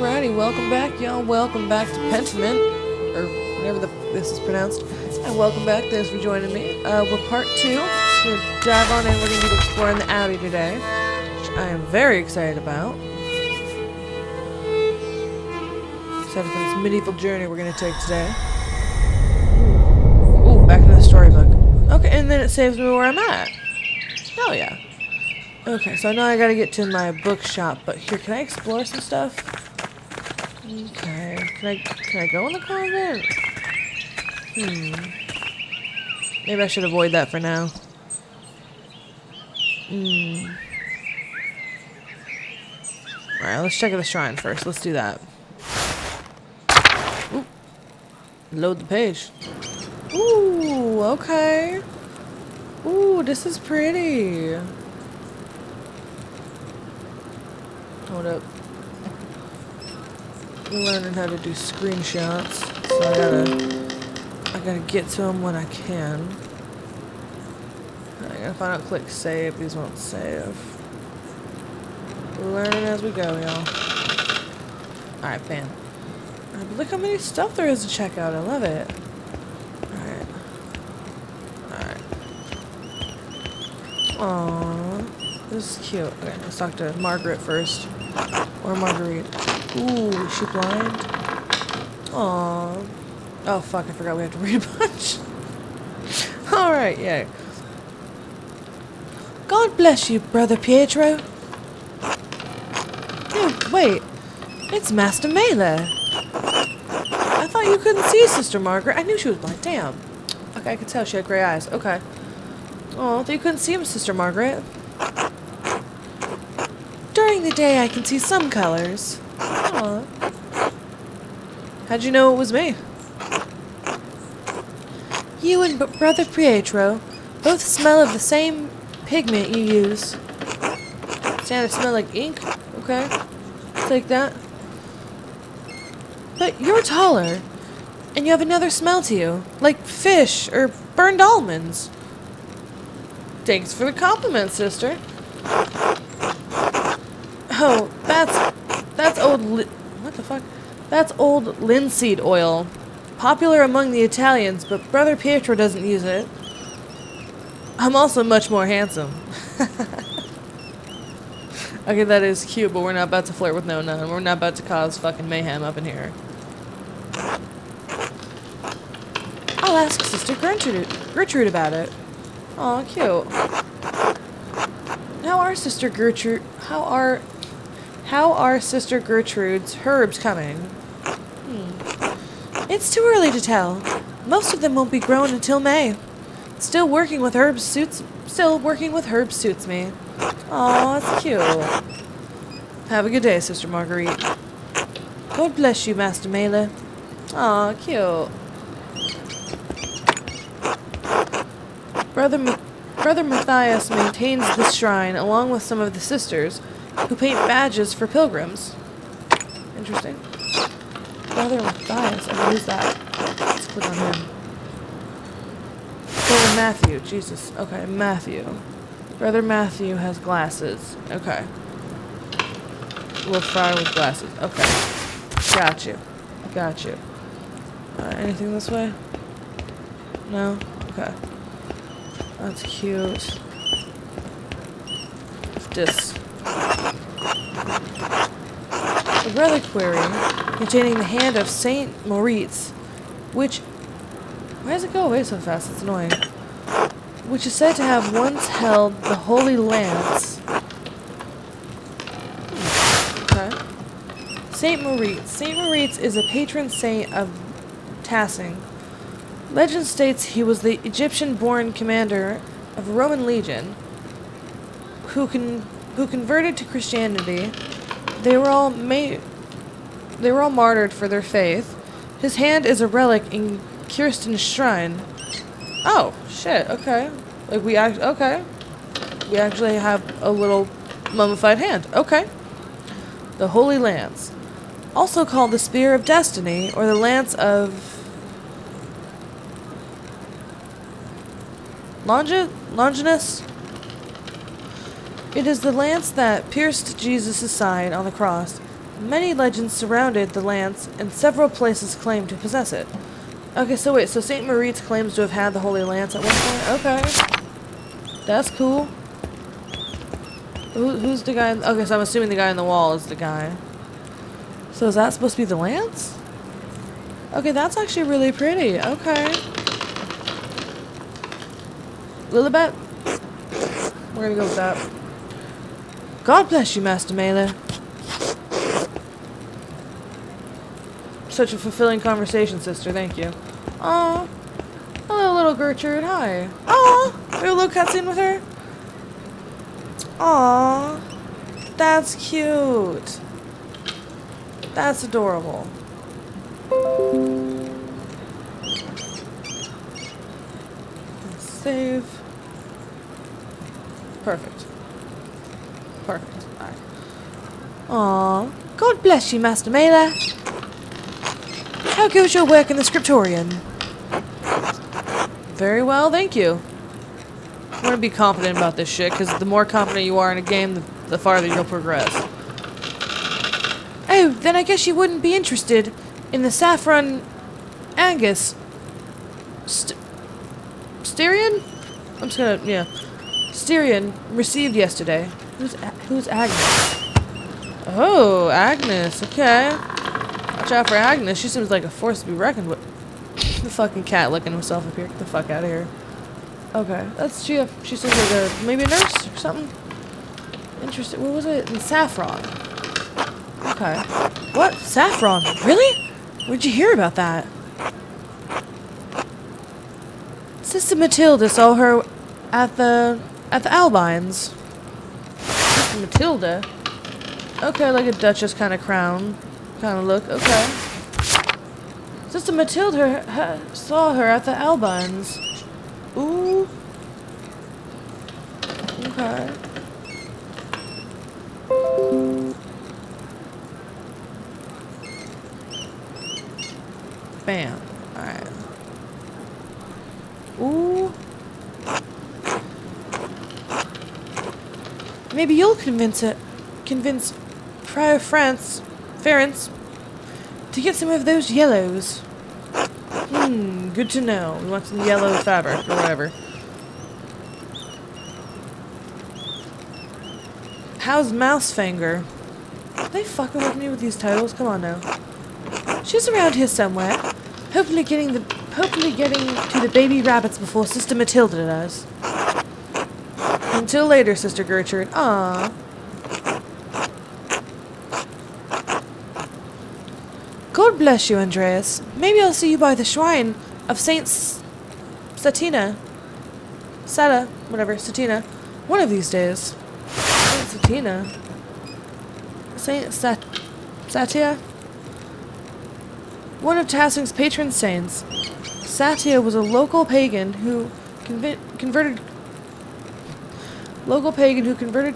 Alrighty, welcome back, y'all. Welcome back to Pentiment, or whatever this is pronounced. And welcome back. Thanks for joining me. We're part 2. Just gonna dive on in. We're gonna be exploring the abbey today, which I am very excited about. Excited for this medieval journey we're gonna take today. Ooh, back into the storybook. Okay, and then it saves me where I'm at. Hell yeah. Okay, so I know I gotta get to my bookshop, but here, can I explore some stuff? Okay, can I go in the convent? Maybe I should avoid that for now. Alright, let's check out the shrine first. Let's do that. Ooh. Load the page. Ooh, okay. Ooh, this is pretty. Hold up. I'm learning how to do screenshots, so I gotta get to them when I can. I gotta find out, click save. These won't save. Learning as we go, y'all. Alright, bam. Look how many stuff there is to check out. I love it. Alright. Aww. This is cute. Okay, let's talk to Margaret first. Or Marguerite. Ooh, is she blind? Aww. Oh, fuck, I forgot we have to read a bunch. Alright, yay. God bless you, Brother Pietro. Hey, wait. It's Master Mela. I thought you couldn't see Sister Margaret. I knew she was blind. Damn. Okay, I could tell she had gray eyes. Okay. Oh, you couldn't see him, Sister Margaret. During the day, I can see some colors. Aw. How'd you know it was me? You and Brother Pietro both smell of the same pigment you use. Stand to smell like ink? Okay. Take that. But you're taller, and you have another smell to you, like fish or burned almonds. Thanks for the compliment, sister. Oh, that's old what the fuck? That's old linseed oil. Popular among the Italians, but Brother Pietro doesn't use it. I'm also much more handsome. Okay, that is cute, but we're not about to flirt with no nun. We're not about to cause fucking mayhem up in here. I'll ask Sister Gertrude about it. Aw, cute. How are Sister Gertrude's herbs coming? It's too early to tell. Most of them won't be grown until May. Still working with herbs suits me. Aw, that's cute. Have a good day, Sister Marguerite. God bless you, Master Mela. Aw, cute. Brother Matthias maintains this shrine along with some of the sisters who paint badges for pilgrims. Interesting. Brother Matthias, what is that? Let's click on him. Brother Matthew, Jesus. Okay, Matthew. Brother Matthew has glasses. Okay. Little friar with glasses. Okay. Got you. Anything this way? No? Okay. That's cute. This. A reliquary containing the hand of Saint Moritz, which... Why does it go away so fast? It's annoying. Which is said to have once held the Holy Lance. Okay. Saint Moritz. Saint Moritz is a patron saint of Tassing. Legend states he was the Egyptian-born commander of a Roman legion who converted to Christianity. They were all martyred for their faith. His hand is a relic in Kirsten's shrine. Oh, shit, okay. Like, we actually have a little mummified hand. Okay. The Holy Lance. Also called the Spear of Destiny, or the Lance of... Longinus? It is the lance that pierced Jesus' side on the cross Many legends surrounded the lance, and several places claim to possess it. Okay, so wait, so Saint Moritz claims to have had the Holy Lance at one point? Okay. That's cool. Who's the guy? Okay, so I'm assuming the guy on the wall is the guy. So is that supposed to be the lance? Okay, that's actually really pretty. Okay. Lilibet? We're gonna go with that. God bless you, Master Mela. Such a fulfilling conversation, sister. Thank you. Aw. Hello, little Gertrude. Hi. Aw. We have a little cutscene with her. Aw. That's cute. That's adorable. Save. Perfect. Perfect. Alright. Aw. God bless you, Master Mela. How goes your work in the scriptorium? Very well, thank you. I want to be confident about this shit, because the more confident you are in a game, the farther you'll progress. Oh, then I guess you wouldn't be interested in the saffron Angus. Styrian? I'm just gonna, yeah. Styrian received yesterday. Who's Agnes? Oh, Agnes, okay. Watch out for Agnes. She seems like a force to be reckoned with. The fucking cat licking himself up here. Get the fuck out of here. Okay, that's she. She seems like maybe a nurse or something. Interesting. What was it? And saffron. Okay. What? Saffron? Really? Where'd you hear about that? Sister Matilda saw her at the Albines. Sister Matilda. Okay, like a duchess kind of crown. Kind of look, okay. Sister Matilda saw her at the Albines. Ooh. Okay. Bam. Alright. Ooh. Maybe you'll convince Prior Ference to get some of those yellows. Good to know. We want some yellow fabric or whatever. How's Mousefinger? Are they fucking with me with these titles? Come on now. She's around here somewhere. Hopefully getting to the baby rabbits before Sister Matilda does. Until later, Sister Gertrude. Aww. God bless you, Andreas. Maybe I'll see you by the shrine of Saint Satina. Sata, whatever, Satina. One of these days. Saint Satina. Saint Satia? One of Tassing's patron saints. Satia was a local pagan who converted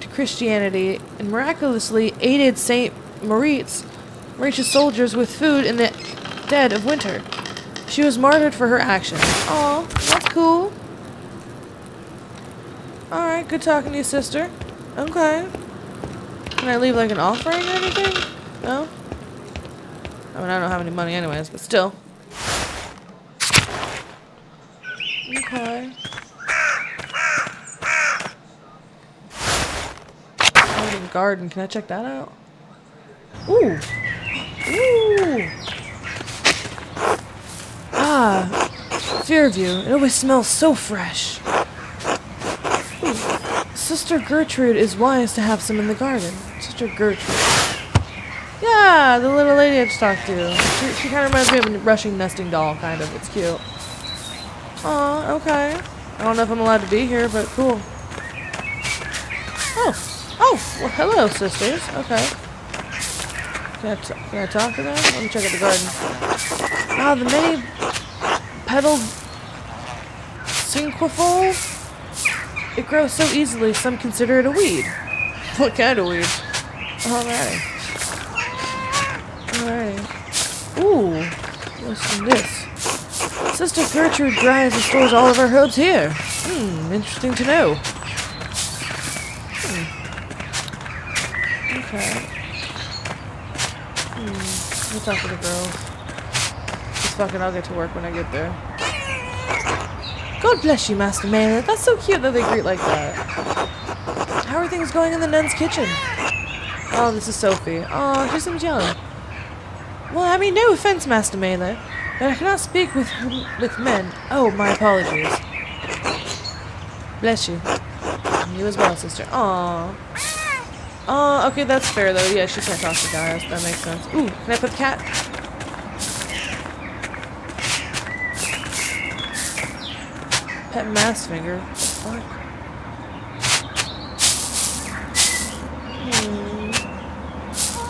to Christianity and miraculously aided Saint Moritz soldiers with food in the dead of winter. She was martyred for her actions. Aw, that's cool. Alright, good talking to you, sister. Okay. Can I leave like an offering or anything? No? I mean, I don't have any money anyways, but still. Okay. Garden. Can I check that out? Ooh. Ooh. Ah. Fairview. It always smells so fresh. Ooh. Sister Gertrude is wise to have some in the garden. Sister Gertrude. Yeah, the little lady I just talked to. She kind of reminds me of a rushing nesting doll, kind of. It's cute. Aw, okay. I don't know if I'm allowed to be here, but cool. Oh. Oh, well, hello, sisters. Okay. Can I talk to them? Let me check out the garden. Ah, the many petaled cinquefoil. It grows so easily, some consider it a weed. What kind of weed? Alright. Alright. Ooh. What's in this? Sister Gertrude grinds and stores all of her herbs here. Interesting to know. Okay. We'll talk to the girls. Just fucking, I'll get to work when I get there. God bless you, Master Maynard. That's so cute that they greet like that. How are things going in the nun's kitchen? Oh, this is Sophie. Oh, she seems young. Well, I mean, no offense, Master Maynard, but I cannot speak with men. Oh, my apologies. Bless you. And you as well, sister. Aww. Oh, okay, that's fair, though. Yeah, she can't talk to guys. That makes sense. Ooh, can I put the cat? Pet mass finger. What?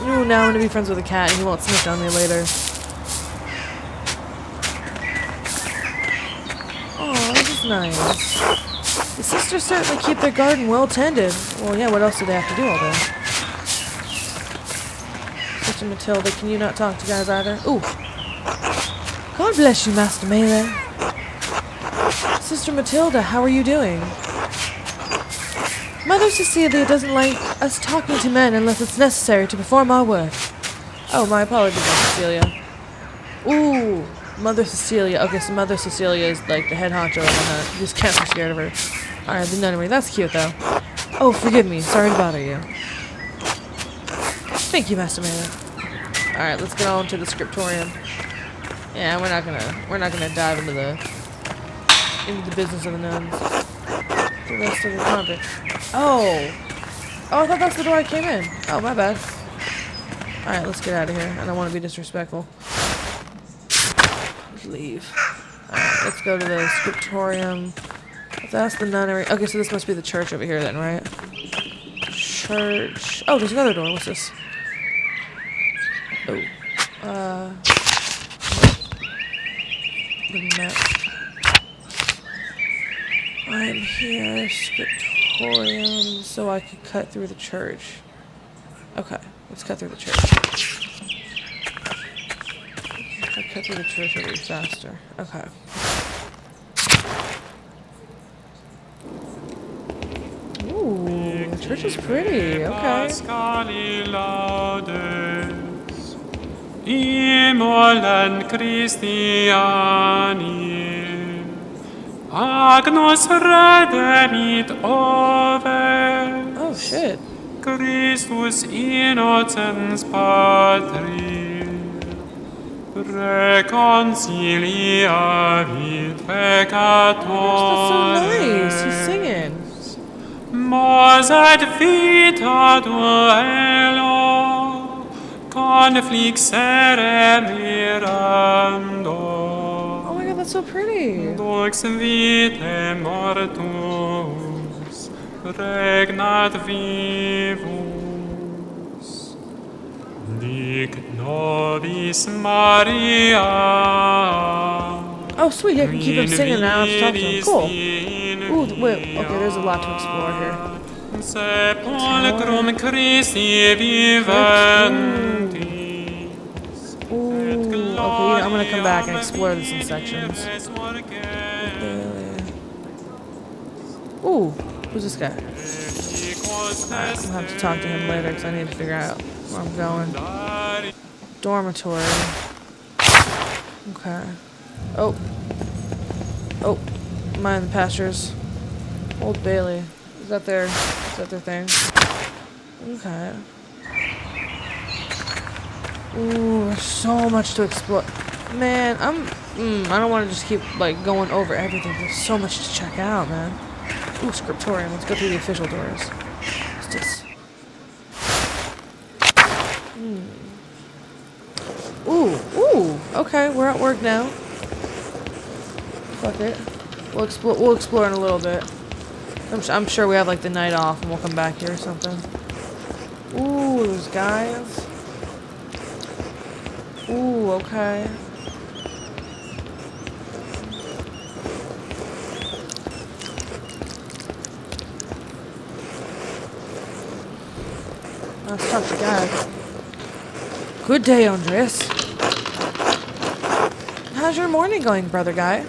Ooh, now I'm gonna be friends with a cat and he won't snitch on me later. Oh, this is nice. The sisters certainly keep their garden well tended. Well, yeah, what else do they have to do all day? Sister Matilda, can you not talk to guys either? Ooh. God bless you, Master Melee. Sister Matilda, how are you doing? Mother Cecilia doesn't like us talking to men unless it's necessary to perform our work. Oh, my apologies, Mother Cecilia. Ooh, Mother Cecilia. Okay, so Mother Cecilia is like the head honcho of the hut. These cats are scared of her. Alright, the nunnery. That's cute, though. Oh, forgive me. Sorry to bother you. Thank you, Master Mela. Alright, let's get on to the scriptorium. Yeah, we're not gonna dive into the business of the nuns. The rest of the convent. Oh! Oh, I thought that's the door I came in. Oh, my bad. Alright, let's get out of here. I don't want to be disrespectful. Let's leave. Alright, let's go to the scriptorium. That's the nunnery. Okay, so this must be the church over here then, right? Church. Oh, there's another door. What's this? Oh. The map. I'm here, scriptorium, so I could cut through the church. Okay, let's cut through the church. If I cut through the church, it'll be faster. Okay. Ooh, the church is pretty. Okay. Agnus redemit ove. Oh shit. Christus innocens patri. Reconciliavit peccatores. That's so nice. He's singing. Mos et vita duello conflixere mirando. That's so pretty. Dux vitae mortus regnat vivus. Dic nobis Maria. Oh, sweet. I can keep him singing now. I have to talk to him. Cool. Ooh, wait. Okay, there's a lot to explore here. Sepulchrum Christi vivendi. Okay, I'm gonna come back and explore this in sections. Ooh, who's this guy? Alright, I'm gonna have to talk to him later because I need to figure out where I'm going. Dormitory. Okay. Oh. Oh. Mind the pastures. Old Bailey. Is that their thing? Okay. Ooh, there's so much to explore. Man, I don't want to just keep, like, going over everything. There's so much to check out, man. Ooh, scriptorium. Let's go through the official doors. What's this? Ooh. Okay, we're at work now. Fuck it. We'll explore in a little bit. I'm sure we have, like, the night off and we'll come back here or something. Ooh, those guys. Ooh, okay. Let's talk to Guy. Good day, Andres. How's your morning going, brother Guy?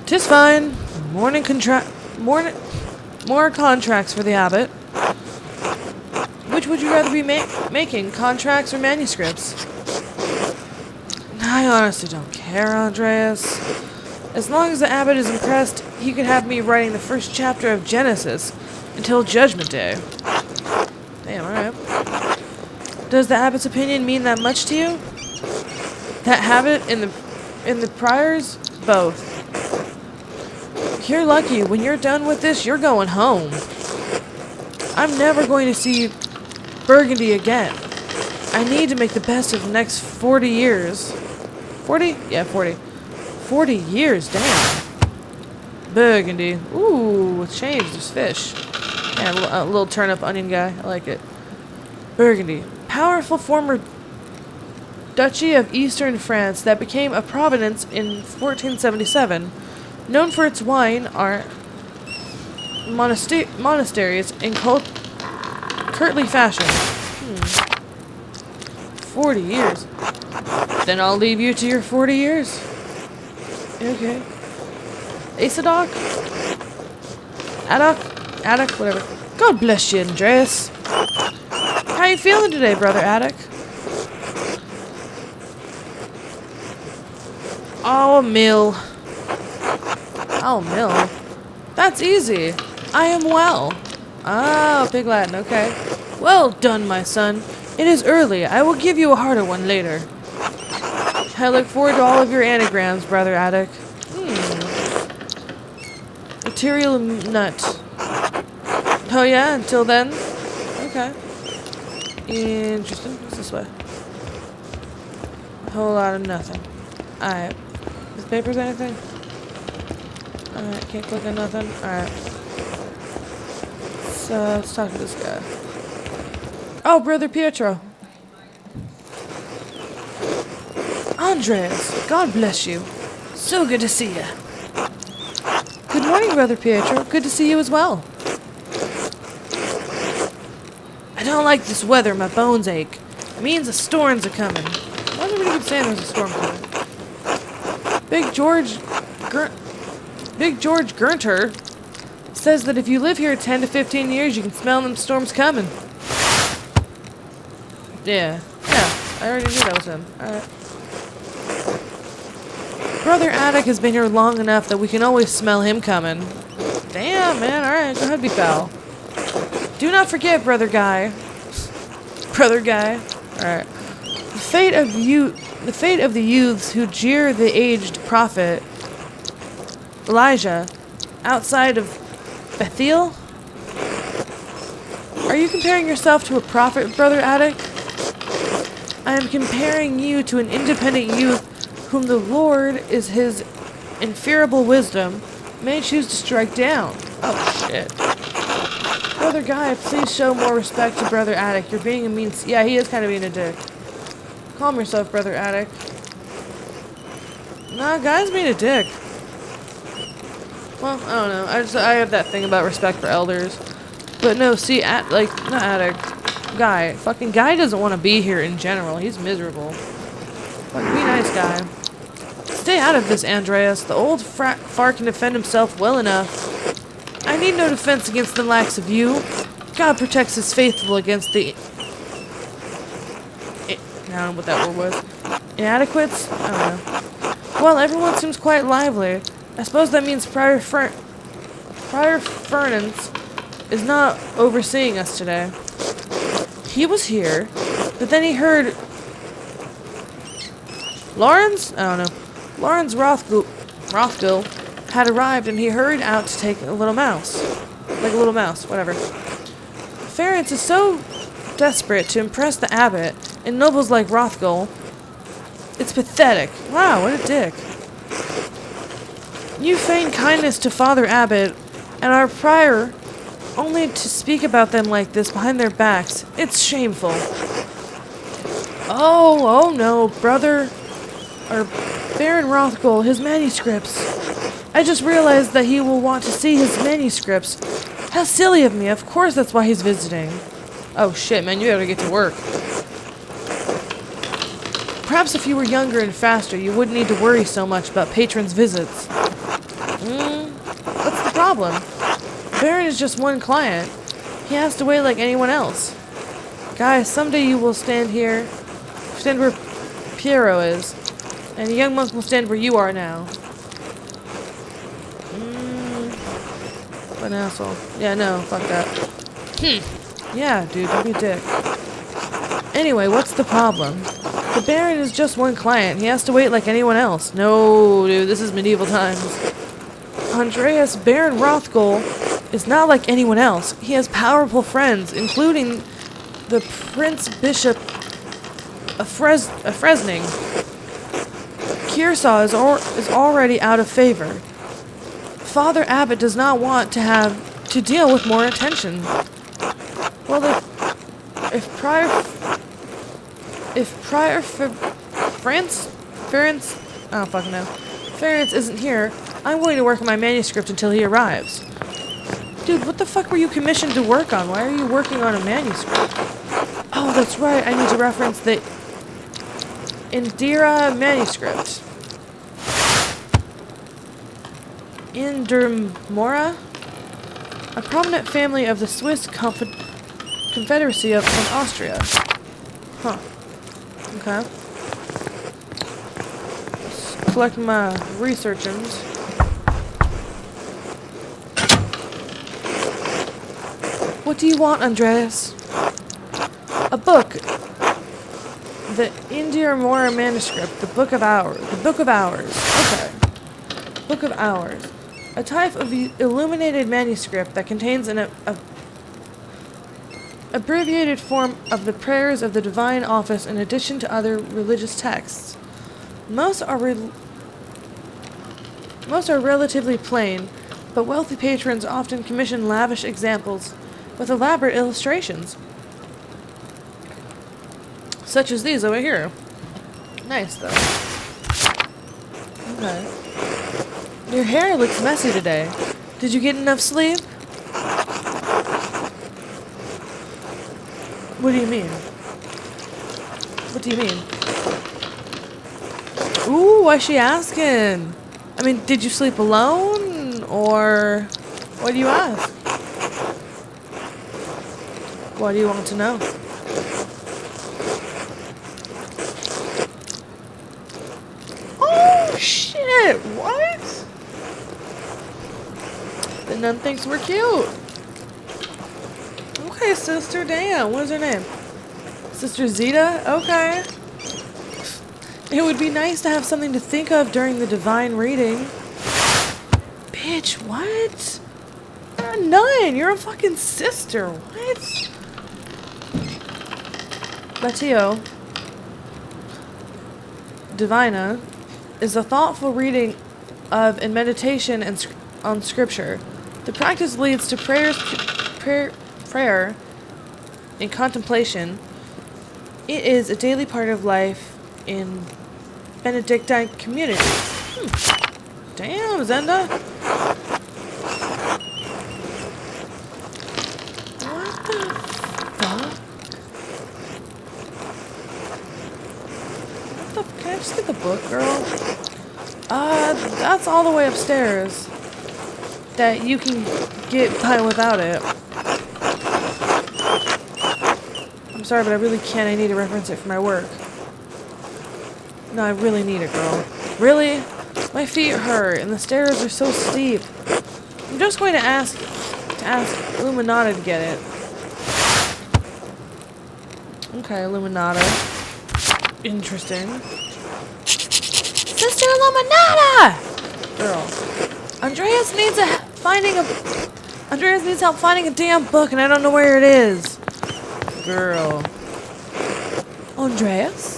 'Tis fine. More contracts for the abbot. Which would you rather be making, contracts or manuscripts? I honestly don't care, Andreas. As long as the abbot is impressed, he could have me writing the first chapter of Genesis until Judgment Day. Damn, alright. Does the abbot's opinion mean that much to you? That habit in the priors? Both. You're lucky. When you're done with this, you're going home. I'm never going to see Burgundy again. I need to make the best of the next 40 years. 40? Yeah, 40. 40 years, damn. Burgundy. Ooh, change. There's fish. Yeah, a little turnip onion guy. I like it. Burgundy. Powerful former duchy of eastern France that became a province in 1477. Known for its wine, art, monasteries, and courtly fashion. 40 years. Then I'll leave you to your 40 years. Okay. Asadok? Adok? Whatever. God bless you, Andreas. How you feeling today, Brother Adok? Oh, mill. Oh, mill. That's easy. I am well. Ah, Pig Latin, okay. Well done, my son. It is early. I will give you a harder one later. I look forward to all of your anagrams, Brother Adok. Material nut. Oh yeah, until then? Okay. Interesting. What's this way? A whole lot of nothing. Alright. This paper's anything? Alright, can't click on nothing. Alright. So, let's talk to this guy. Oh, Brother Pietro. Andres, God bless you. So good to see you. Good morning, Brother Pietro. Good to see you as well. I don't like this weather. My bones ache. It means the storms are coming. Why does everybody keep saying there's a storm coming? Big George Gurnter says that if you live here 10 to 15 years, you can smell them storms coming. Yeah. I already knew that was him. Alright. Brother Adok has been here long enough that we can always smell him coming. Damn, man. Alright, go ahead, be foul. Do not forget, Brother Guy. Brother Guy. Alright. The fate of the youths who jeer the aged prophet Elijah outside of Bethel? Are you comparing yourself to a prophet, Brother Adok? I am comparing you to an independent youth whom the Lord is his infallible wisdom may choose to strike down. Oh, shit. Brother Guy, please show more respect to Brother Adok. You're being a mean... Yeah, he is kind of being a dick. Calm yourself, Brother Adok. Nah, Guy's being a dick. Well, I don't know. I have that thing about respect for elders. But no, see, not Adok. Guy. Fucking Guy doesn't want to be here in general. He's miserable. Fucking be nice, Guy. Stay out of this, Andreas. The old fart can defend himself well enough. I need no defense against the likes of you. God protects his faithful against the... I don't know what that word was. Inadequates? I don't know. Well, everyone seems quite lively. I suppose that means Prior Fernance is not overseeing us today. He was here, but then he heard... Lawrence? I don't know. Lawrence Rothgill had arrived and he hurried out to take a little mouse. Like a little mouse, whatever. Ference is so desperate to impress the abbot and nobles like Rothgill. It's pathetic. Wow, what a dick. You feign kindness to Father Abbot and our prior only to speak about them like this behind their backs. It's shameful. Oh no, Baron Rothgill, his manuscripts. I just realized that he will want to see his manuscripts. How silly of me. Of course that's why he's visiting. Oh shit, man, you gotta get to work. Perhaps if you were younger and faster, you wouldn't need to worry so much about patrons' visits. What's the problem? Baron is just one client. He has to wait like anyone else. Guys, someday you will stand here, stand where Piero is, and the young monk will stand where you are now. What an asshole. Yeah, no, fuck that. Yeah, dude, don't be a dick. Anyway, what's the problem? The Baron is just one client. He has to wait like anyone else. No, dude, this is medieval times. Andreas Baron Rothgol is not like anyone else. He has powerful friends, including the Prince Bishop of Fresning. Kearsarge is already out of favor. Father Abbot does not want to have to deal with more attention. Well, if Prior France, I don't fucking know. Ference isn't here. I'm going to work on my manuscript until he arrives. Dude, what the fuck were you commissioned to work on? Why are you working on a manuscript? Oh, that's right. I need to reference the Indira manuscript. Indermora? A prominent family of the Swiss Confederacy of Austria. Huh. Okay. Let's collect my researchings. What do you want, Andreas? A book. The India-Mora manuscript. The Book of Hours. The Book of Hours. Okay. Book of Hours. A type of illuminated manuscript that contains an abbreviated form of the prayers of the Divine Office in addition to other religious texts. Most are relatively plain, but wealthy patrons often commission lavish examples with elaborate illustrations. Such as these over here. Nice, though. Okay. Your hair looks messy today. Did you get enough sleep? What do you mean? What do you mean? Ooh, why's she asking? I mean, did you sleep alone? Or what do you ask? What do you want to know? Oh, shit! What? The nun thinks we're cute. Okay, sister, damn. What is her name? Sister Zeta? Okay. It would be nice to have something to think of during the divine reading. Bitch, what? You're a nun. You're a fucking sister. What? Latio Divina is a thoughtful reading of and meditation on scripture. The practice leads to prayer and contemplation. It is a daily part of life in Benedictine community. Damn, Zenda. What the fuck? Can I just get the book, girl? That's all the way upstairs. That you can get by without it. I'm sorry, but I really can't. I need to reference it for my work. No, I really need it, girl. Really? My feet hurt, and the stairs are so steep. I'm just going to ask Illuminata to get it. Okay, Illuminata. Interesting. Sister Illuminata! Girl. Andreas needs help finding a damn book, and I don't know where it is. Girl. Andreas?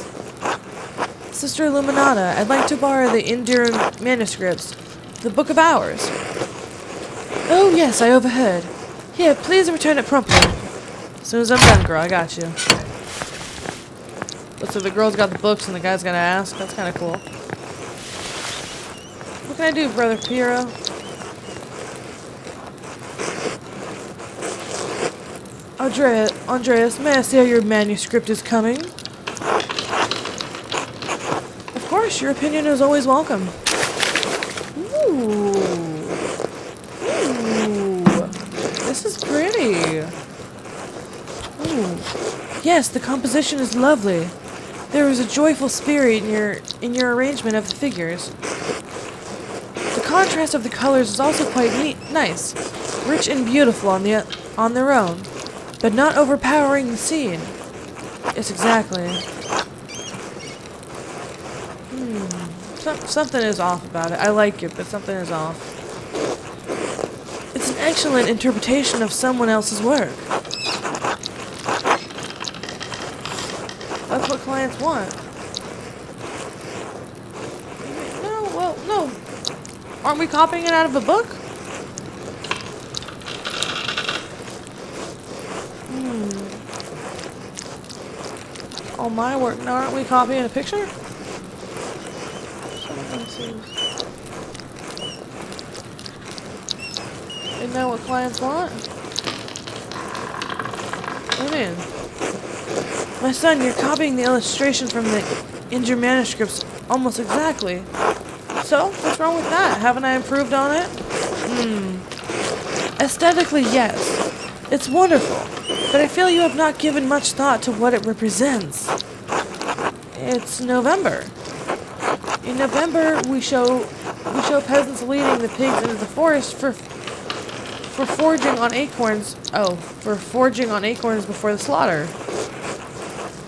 Sister Illuminata, I'd like to borrow the Indian manuscripts. The Book of Hours. Oh, yes, I overheard. Here, please return it promptly. As soon as I'm done, girl, I got you. But so the girl's got the books and the guy's gonna ask? That's kind of cool. What can I do, Brother Piero? Andreas, may I see how your manuscript is coming? Of course, your opinion is always welcome. Ooh. Ooh. This is pretty. Ooh. Yes, the composition is lovely. There is a joyful spirit in your arrangement of the figures. The contrast of the colors is also quite nice, rich and beautiful on their own, but not overpowering the scene. Yes, exactly. Something is off about it. I like it, but something is off. It's an excellent interpretation of someone else's work. That's what clients want. No, well, no. Aren't we copying it out of a book? All my work. Now, aren't we copying a picture? Isn't that what clients want? What do you mean? My son, you're copying the illustration from the Injure manuscripts almost exactly. So, what's wrong with that? Haven't I improved on it? Aesthetically, yes. It's wonderful, but I feel you have not given much thought to what it represents. It's November. In November, we show peasants leading the pigs into the forest for foraging on acorns. Oh, for foraging on acorns before the slaughter.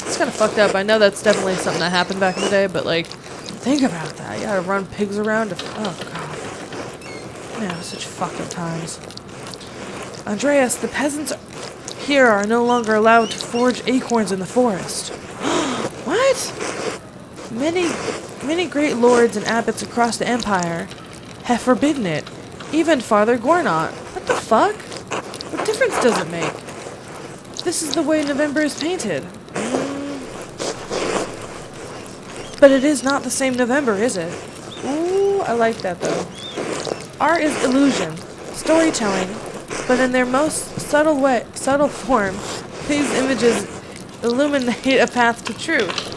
It's kind of fucked up. I know that's definitely something that happened back in the day, but like, think about that. You gotta run pigs around. Oh god, man, such fucked up times. Andreas, the peasants here are no longer allowed to forage acorns in the forest. What? Many great lords and abbots across the empire have forbidden it. Even Father Gornot. What the fuck? What difference does it make? This is the way November is painted. But it is not the same November, is it? Ooh, I like that though. Art is illusion, storytelling, but in their most subtle form, these images illuminate a path to truth.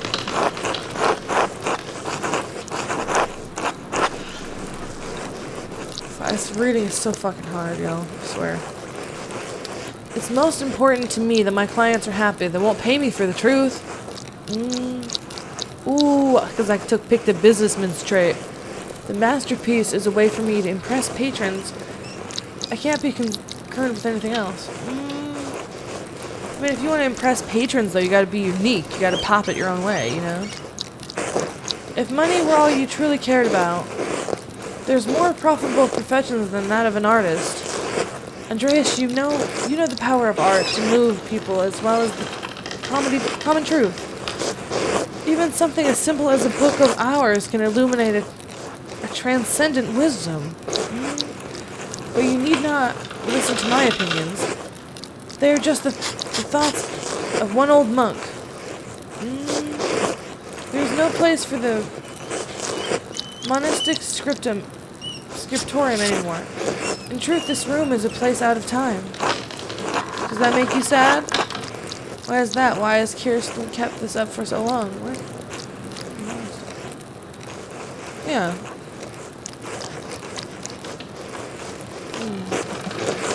This reading is so fucking hard, yo. I swear. It's most important to me that my clients are happy. They won't pay me for the truth. Ooh, because I picked a businessman's trait. The masterpiece is a way for me to impress patrons. I can't be concerned with anything else. I mean, if you want to impress patrons, though, you gotta be unique. You gotta pop it your own way, you know? If money were all you truly cared about, there's more profitable professions than that of an artist. Andreas, you know the power of art to move people as well as the common truth. Even something as simple as a book of hours can illuminate a transcendent wisdom. But you need not listen to my opinions. They are just the thoughts of one old monk. There's no place for the monastic scriptorium anymore. In truth, this room is a place out of time. Does that make you sad? Why is that? Why has Kirsten kept this up for so long? What? Yeah.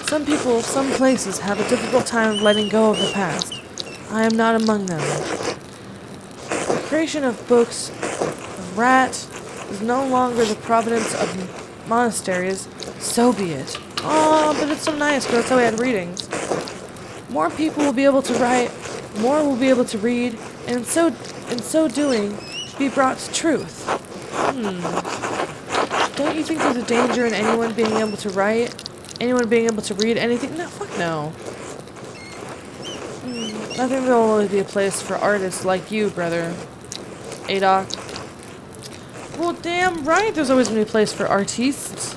Some people, some places have a difficult time letting go of the past. I am not among them. The creation of books, of rat, is no longer the providence of monasteries. So be it. Oh, but it's so nice because that's how we had readings. More people will be able to write, more will be able to read, and in so doing, be brought to truth. Don't you think there's a danger in anyone being able to write? Anyone being able to read anything? No, fuck no. I think there will always be a place for artists like you, brother. Adoc. Well, damn right there's always going to be a place for artistes.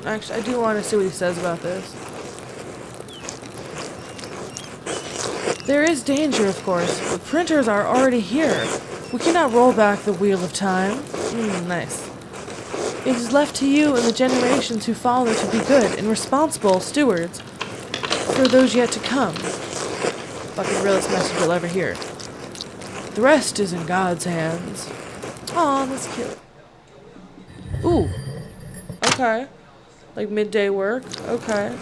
Actually, I do want to see what he says about this. There is danger, of course, but printers are already here. We cannot roll back the wheel of time. Nice. It is left to you and the generations who follow to be good and responsible stewards for those yet to come. Fucking realest message you'll ever hear. The rest is in God's hands. Aw, that's cute. Ooh. Okay. Like midday work? Okay. Ooh, is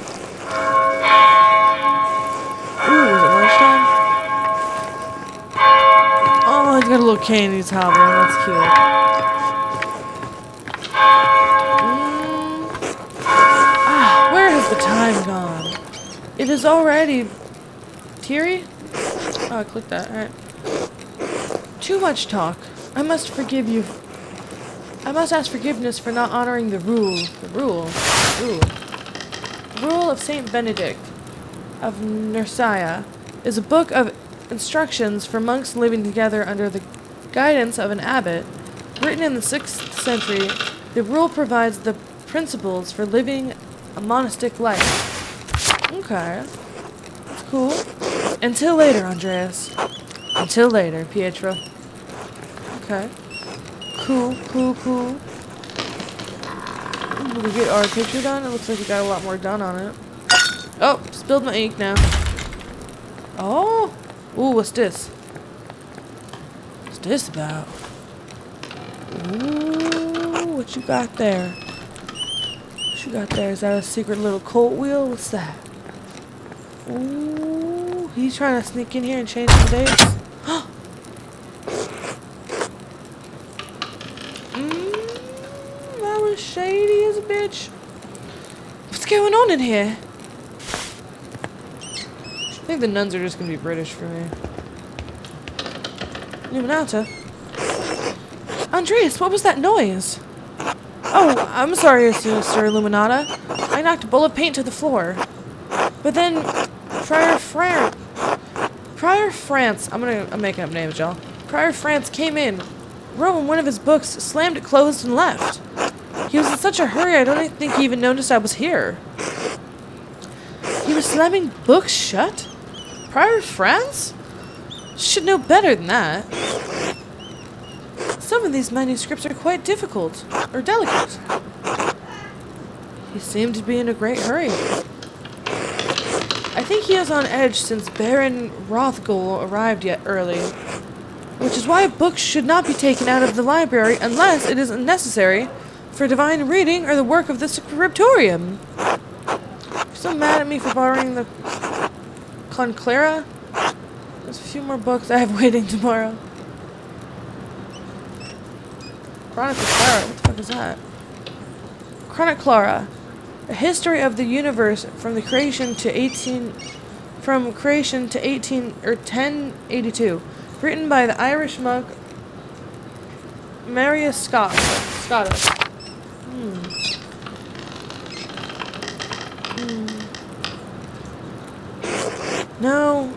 it lunchtime? Oh, he's got a little cane he's hobbling. That's cute. Where has the time gone? It is already... Teary? Oh, I clicked that. Alright. Too much talk. I must forgive you. I must ask forgiveness for not honoring the rule. The rule? Rule. Rule of Saint Benedict of Nursia is a book of instructions for monks living together under the guidance of an abbot. Written in the 6th century, the rule provides the principles for living a monastic life. Okay. That's cool. Until later, Andreas. Until later, Pietro. Okay. Cool, cool, cool. Did we get our picture done? It looks like we got a lot more done on it. Oh, spilled my ink now. Oh! Ooh, what's this? What's this about? Ooh, what you got there? What you got there? Is that a secret little colt wheel? What's that? Ooh, he's trying to sneak in here and change some dates. That was shady as a bitch. What's going on in here? I think the nuns are just gonna be British for me. Illuminata. Andreas, what was that noise? Oh, I'm sorry, Sir Illuminata. I knocked a bowl of paint to the floor. But then, Prior France, I'm making up names, y'all. Prior France came in, wrote in one of his books, slammed it closed, and left. He was in such a hurry, I don't think he even noticed I was here. He was slamming books shut? Prior France? Should know better than that. Some of these manuscripts are quite difficult, or delicate. He seemed to be in a great hurry. I think he is on edge since Baron Rothgul arrived yet early, which is why books should not be taken out of the library unless it is necessary for divine reading or the work of the scriptorium. You're so mad at me for borrowing the Conclara? There's a few more books I have waiting tomorrow. Chroniclara, what the fuck is that? Chroniclara, a history of the universe from creation to 1082, written by the Irish monk Marius Scotus. No,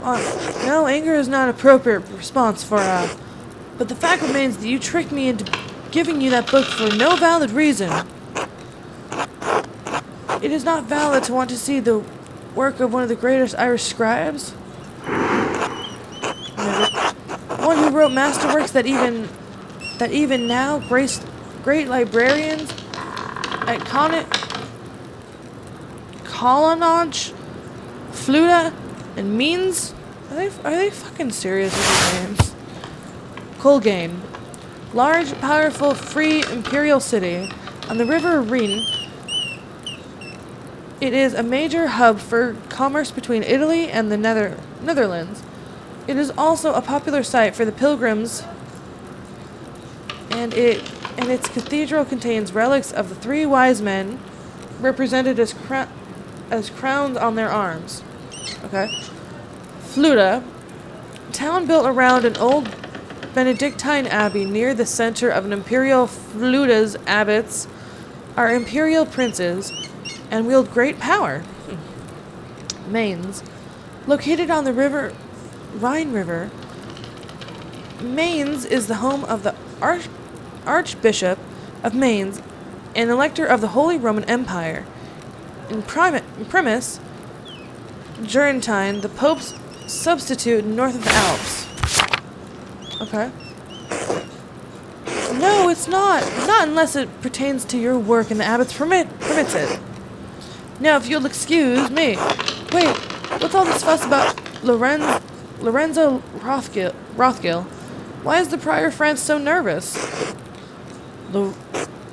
anger is not an appropriate response for, but the fact remains that you tricked me into giving you that book for no valid reason. It is not valid to want to see the work of one of the greatest Irish scribes. One who wrote masterworks that even now great librarians at Colonnage, Fluta, and Means. Are they fucking serious with these names? Colgane. Large, powerful, free imperial city on the river Rhine. It is a major hub for commerce between Italy and the Netherlands. It is also a popular site for the pilgrims, and its cathedral contains relics of the 3 wise men represented as crowns on their arms. Okay. Fluta, town built around an old Benedictine abbey near the center of an imperial. Fluta's abbots are imperial princes and wield great power. Mainz, located on the Rhine River, Mainz is the home of the Archbishop of Mainz and elector of the Holy Roman Empire. In Primus, Durentine, the Pope's substitute north of the Alps. Okay. No, it's not. Not unless it pertains to your work and the abbot's permits it. Now, if you'll excuse me. Wait, what's all this fuss about Lorenzo Rothgill? Why is the Prior France so nervous?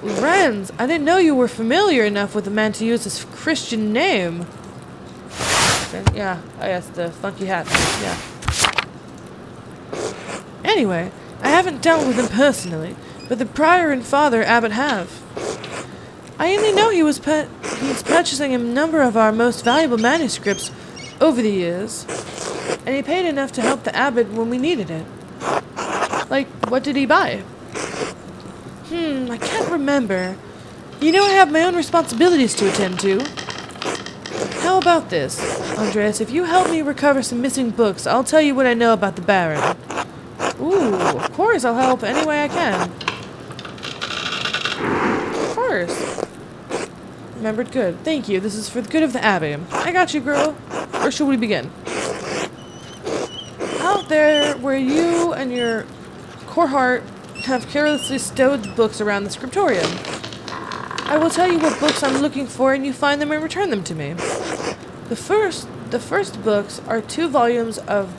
Renz, I didn't know you were familiar enough with the man to use his Christian name. Yeah, I guess the funky hat. Yeah. Anyway, I haven't dealt with him personally, but the prior and father abbot have. I only know he's purchasing a number of our most valuable manuscripts over the years, and he paid enough to help the abbot when we needed it. Like, what did he buy? I can't remember. You know I have my own responsibilities to attend to. How about this, Andreas? If you help me recover some missing books, I'll tell you what I know about the Baron. Ooh, of course I'll help any way I can. Of course. Remembered good. Thank you. This is for the good of the Abbey. I got you, girl. Where should we begin? Out there where you and your cohort have carelessly stowed the books around the scriptorium. I will tell you what books I'm looking for and you find them and return them to me. The first books are 2 volumes of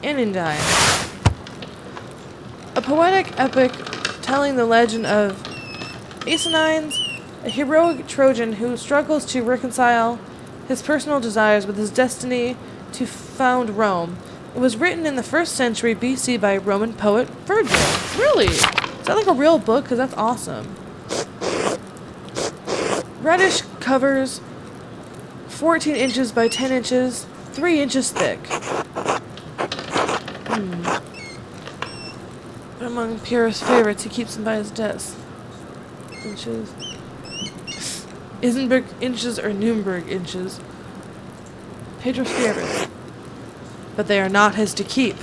Anodyne, a poetic epic telling the legend of Aeschines, a heroic Trojan who struggles to reconcile his personal desires with his destiny to found Rome. It was written in the 1st century BC by Roman poet Virgil. Really? Is that like a real book? Because that's awesome. Reddish covers, 14 inches by 10 inches, 3 inches thick. Among Pierre's favorites, he keeps them by his desk. Inches. Isenberg inches or Nuremberg inches. Pedro's favorites. But they are not his to keep.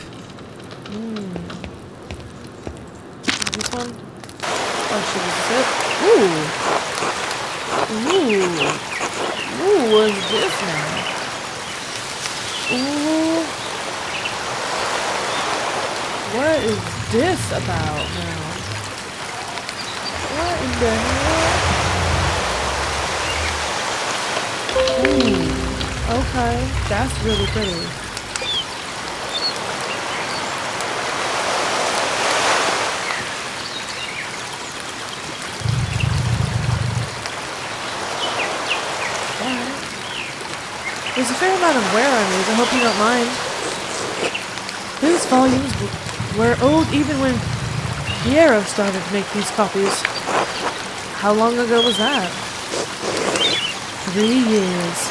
This one? Oh, should we sit? Ooh. Ooh, what's this now? Ooh. What is this about now? What in the hell? Ooh. Okay, that's really pretty. There's a fair amount of wear on these, I hope you don't mind. These volumes were old even when Piero started to make these copies. How long ago was that? 3 years.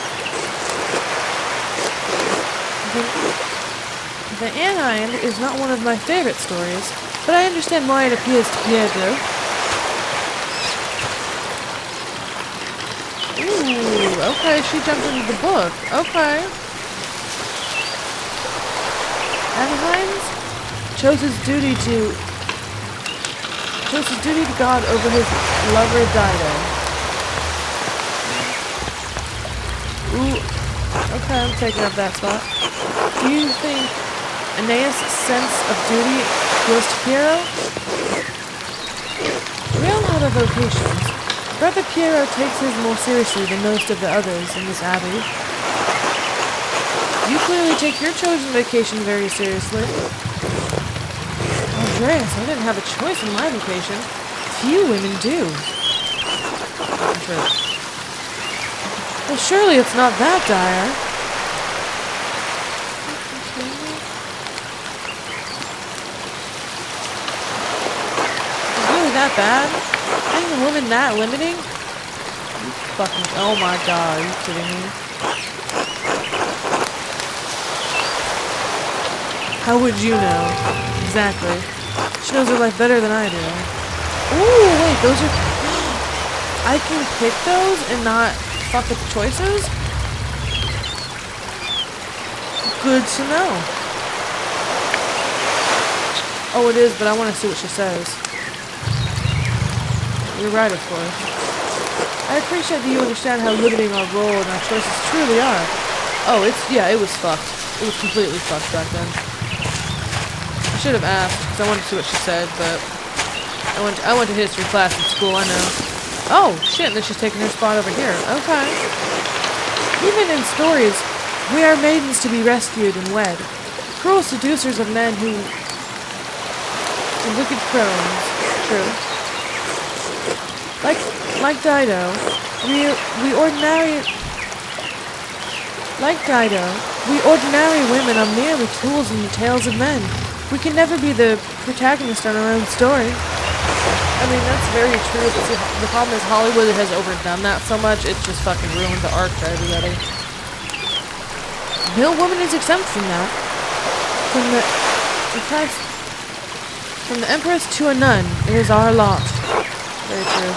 The Anodyne is not one of my favorite stories, but I understand why it appeals to Pietro. Ooh, okay, she jumped into the book. Okay. Anodyne chose his duty to God over his lover Dido. Ooh, okay, I'm taking up that spot. Do you think Aeneas' sense of duty appeals to Piero? We all have our vocations. Brother Piero takes his more seriously than most of the others in this abbey. You clearly take your chosen vocation very seriously. Andreas, I didn't have a choice in my vocation. Few women do. Well, surely it's not that dire. Is it really that bad? Ain't a woman that limiting? You fucking... Oh my god, are you kidding me? How would you know? Exactly. She knows her life better than I do. Ooh, wait, those are... I can pick those and not fuck with the choices? Good to know. Oh, it is, but I want to see what she says. You're right, of course. I appreciate that you understand how limiting our role and our choices truly are. Oh, it was fucked. It was completely fucked back then. I should have asked, because I wanted to see what she said, but I went to history class in school, I know. Oh, shit, and then she's taking her spot over here. Okay. Even in stories, we are maidens to be rescued and wed. Cruel seducers of men who... and wicked crones. True. Like Dido, we ordinary women are merely tools in the tales of men. We can never be the protagonist on our own story. I mean, that's very true, but see, the problem is Hollywood has overdone that so much, it's just fucking ruined the arc for everybody. No woman is exempt from that. From the empress to a nun, it is our lot. Very true.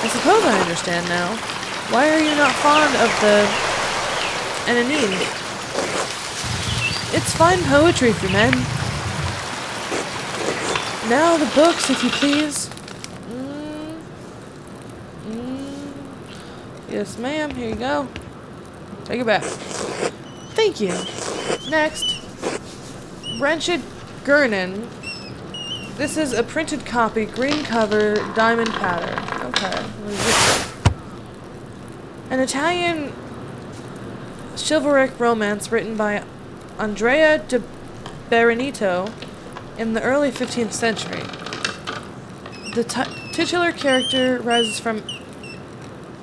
I suppose I understand now. Why are you not fond of the Ananine? It's fine poetry for men. Now the books, if you please. Yes, ma'am. Here you go. Take it back. Thank you. Next. Wretched Gurnon. This is a printed copy, green cover, diamond pattern. Okay. What is this? An Italian chivalric romance written by Andrea de Berenito in the early 15th century. The titular character rises from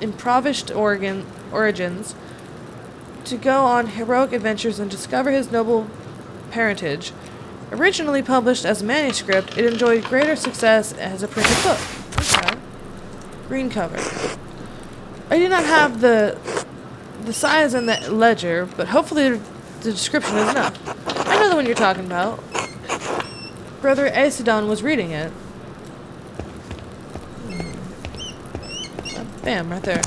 impoverished origins to go on heroic adventures and discover his noble parentage. Originally published as a manuscript, it enjoyed greater success as a printed book. Okay. Green cover. I do not have the size and the ledger, but hopefully the description is enough. I know the one you're talking about. Brother Aesidon was reading it. Bam, right there.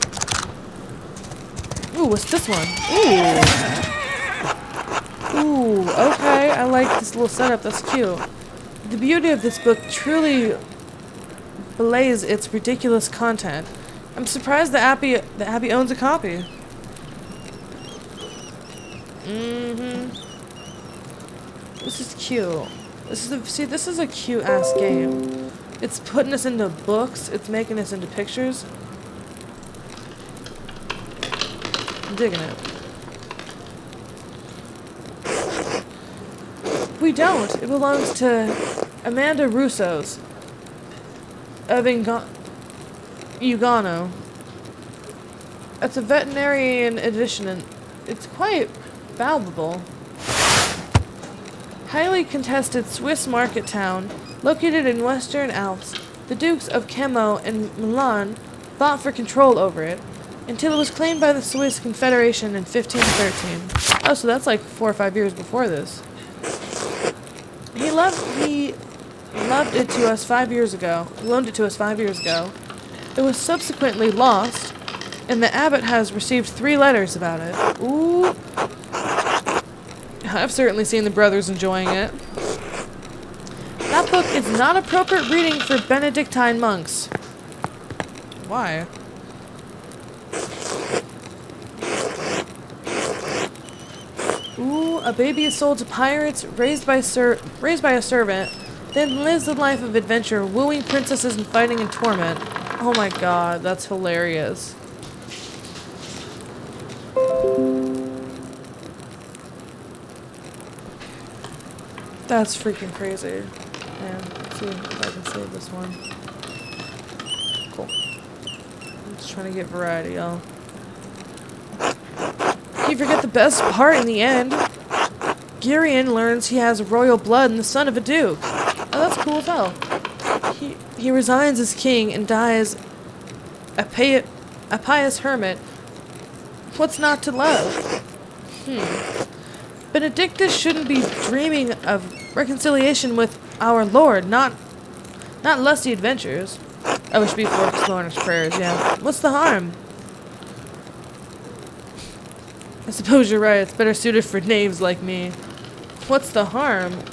Ooh, what's this one? Ooh, okay, I like this little setup, that's cute. The beauty of this book truly belies its ridiculous content. I'm surprised the Abbey owns a copy. This is cute. This is a cute ass game. It's putting us into books, it's making us into pictures. I'm digging it. We don't. It belongs to Amanda Russo's of Ugano. It's a veterinarian edition and it's quite valuable. Highly contested Swiss market town, located in Western Alps, the Dukes of Chemo and Milan fought for control over it, until it was claimed by the Swiss Confederation in 1513. Oh, so that's like 4 or 5 years before this. He loaned it to us 5 years ago. It was subsequently lost, and the abbot has received 3 letters about it. Ooh. I've certainly seen the brothers enjoying it. That book is not appropriate reading for Benedictine monks. Why? Ooh, a baby is sold to pirates, raised by a servant, then lives a life of adventure, wooing princesses and fighting in torment. Oh my god, that's hilarious. That's freaking crazy. Man, let's see if I can save this one. Cool. I'm just trying to get variety, y'all. You forget the best part in the end. Girion learns he has royal blood and the son of a duke. Oh, that's cool as hell. He resigns as king and dies a pious hermit. What's not to love? Benedictus shouldn't be dreaming of reconciliation with our Lord, not lusty adventures. Oh, it should be for exploring his prayers, yeah. What's the harm? I suppose you're right, it's better suited for knaves like me. What's the harm?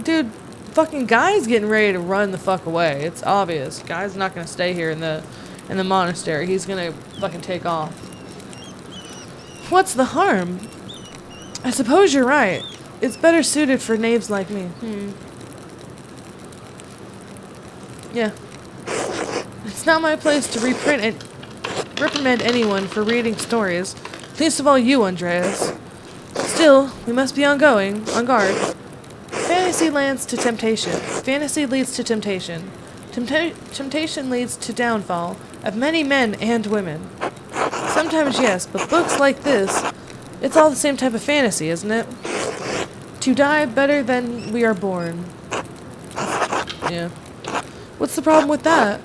Dude, fucking Guy's getting ready to run the fuck away. It's obvious. Guy's not gonna stay here in the monastery. He's gonna fucking take off. What's the harm? I suppose you're right. It's better suited for knaves like me. Yeah. It's not my place to reprimand anyone for reading stories. Least of all you, Andreas. Still, we must be on guard. Fantasy leads to temptation. To Temptation leads to downfall of many men and women. Sometimes yes, but books like this, it's all the same type of fantasy, isn't it? To die better than we are born. Yeah. What's the problem with that?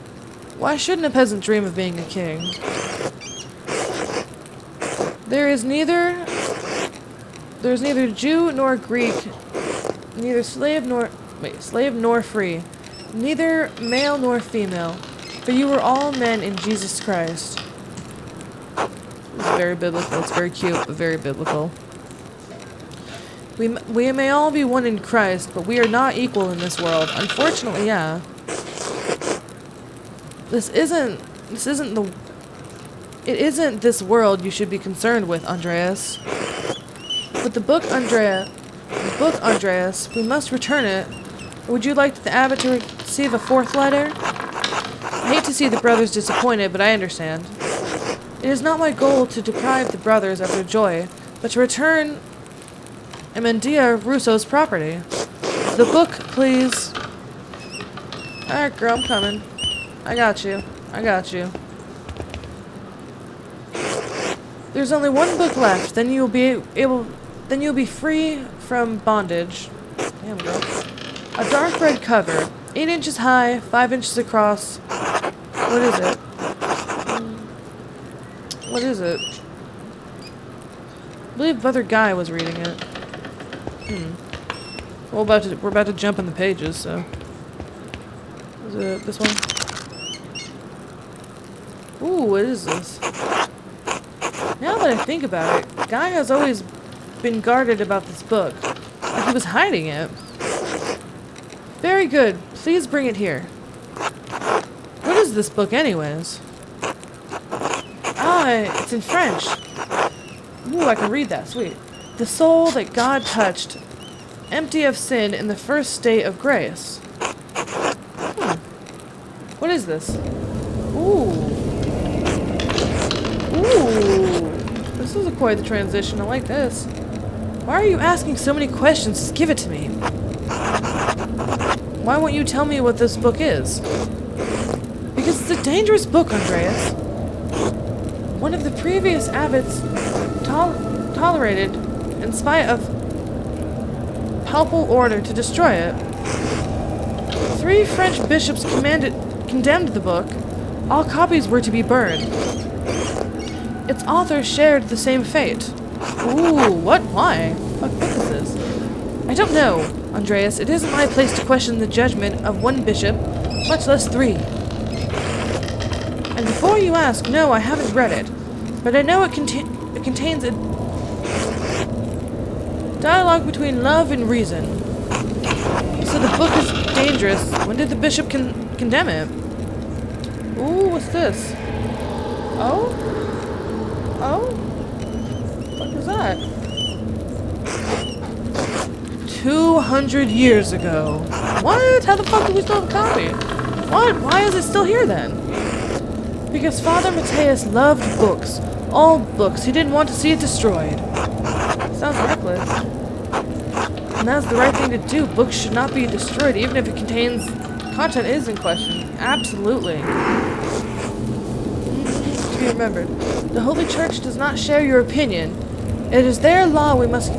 Why shouldn't a peasant dream of being a king? There's neither Jew nor Greek, neither slave nor free, neither male nor female, for you are all men in Jesus Christ. It's very biblical. It's very cute, but very biblical. We may all be one in Christ, but we are not equal in this world. Unfortunately, yeah. It isn't this world you should be concerned with, Andreas. But the book, Andreas, we must return it. Would you like the abbot to receive a fourth letter? I hate to see the brothers disappointed, but I understand. It is not my goal to deprive the brothers of their joy, but to return Amendia Russo's property. The book, please. Alright, girl, I'm coming. I got you. There's only one book left, then you'll be free from bondage. Damn, girl. A dark red cover, 8 inches high, 5 inches across. What is it? What is it? I believe Brother Guy was reading it. Well, we're about to jump in the pages, so. Is it this one? Ooh, what is this? Now that I think about it, Guy has always been guarded about this book. Like he was hiding it. Very good. Please bring it here. What is this book anyways? Ah, it's in French. Ooh, I can read that. Sweet. The soul that God touched, empty of sin in the first state of grace. What is this? Ooh. This is quite the transition. I like this. Why are you asking so many questions? Just give it to me. Why won't you tell me what this book is? Because it's a dangerous book, Andreas. One of the previous abbots tolerated, in spite of papal order, to destroy it. 3 French bishops condemned the book. All copies were to be burned. Its author shared the same fate. Ooh, what? Why? What book is this? I don't know, Andreas. It isn't my place to question the judgment of one bishop, much less 3. And before you ask, no, I haven't read it. But I know it contains a dialogue between love and reason. So the book is dangerous. When did the bishop condemn it? Ooh, what's this? Oh? Oh? What was that? 200 years ago. What? How the fuck do we still have a copy? What? Why is it still here then? Because Father Matthias loved books. All books. He didn't want to see it destroyed. Sounds reckless. And that's the right thing to do. Books should not be destroyed, even if it contains content is in question. Absolutely. To be remembered. The Holy Church does not share your opinion. It is their law we must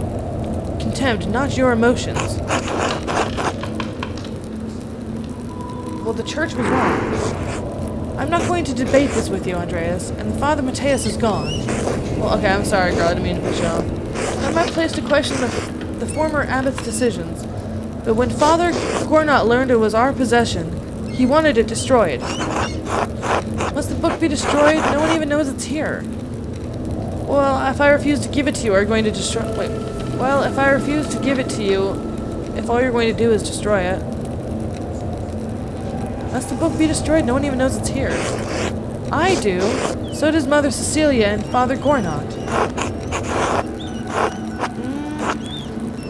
contempt, not your emotions. Well, the Church was wrong. I'm not going to debate this with you, Andreas, and Father Matthias is gone. Well, okay, I'm sorry, girl. I didn't mean to put you on. It's not my place to question the former abbot's decisions. But when Father Gornot learned it was our possession, he wanted it destroyed. Must the book be destroyed? No one even knows it's here. Well, if I refuse to give it to you, are you going to destroy... Wait. Well, if I refuse to give it to you, if all you're going to do is destroy it... Must the book be destroyed? No one even knows it's here. I do. So does Mother Cecilia and Father Gornot.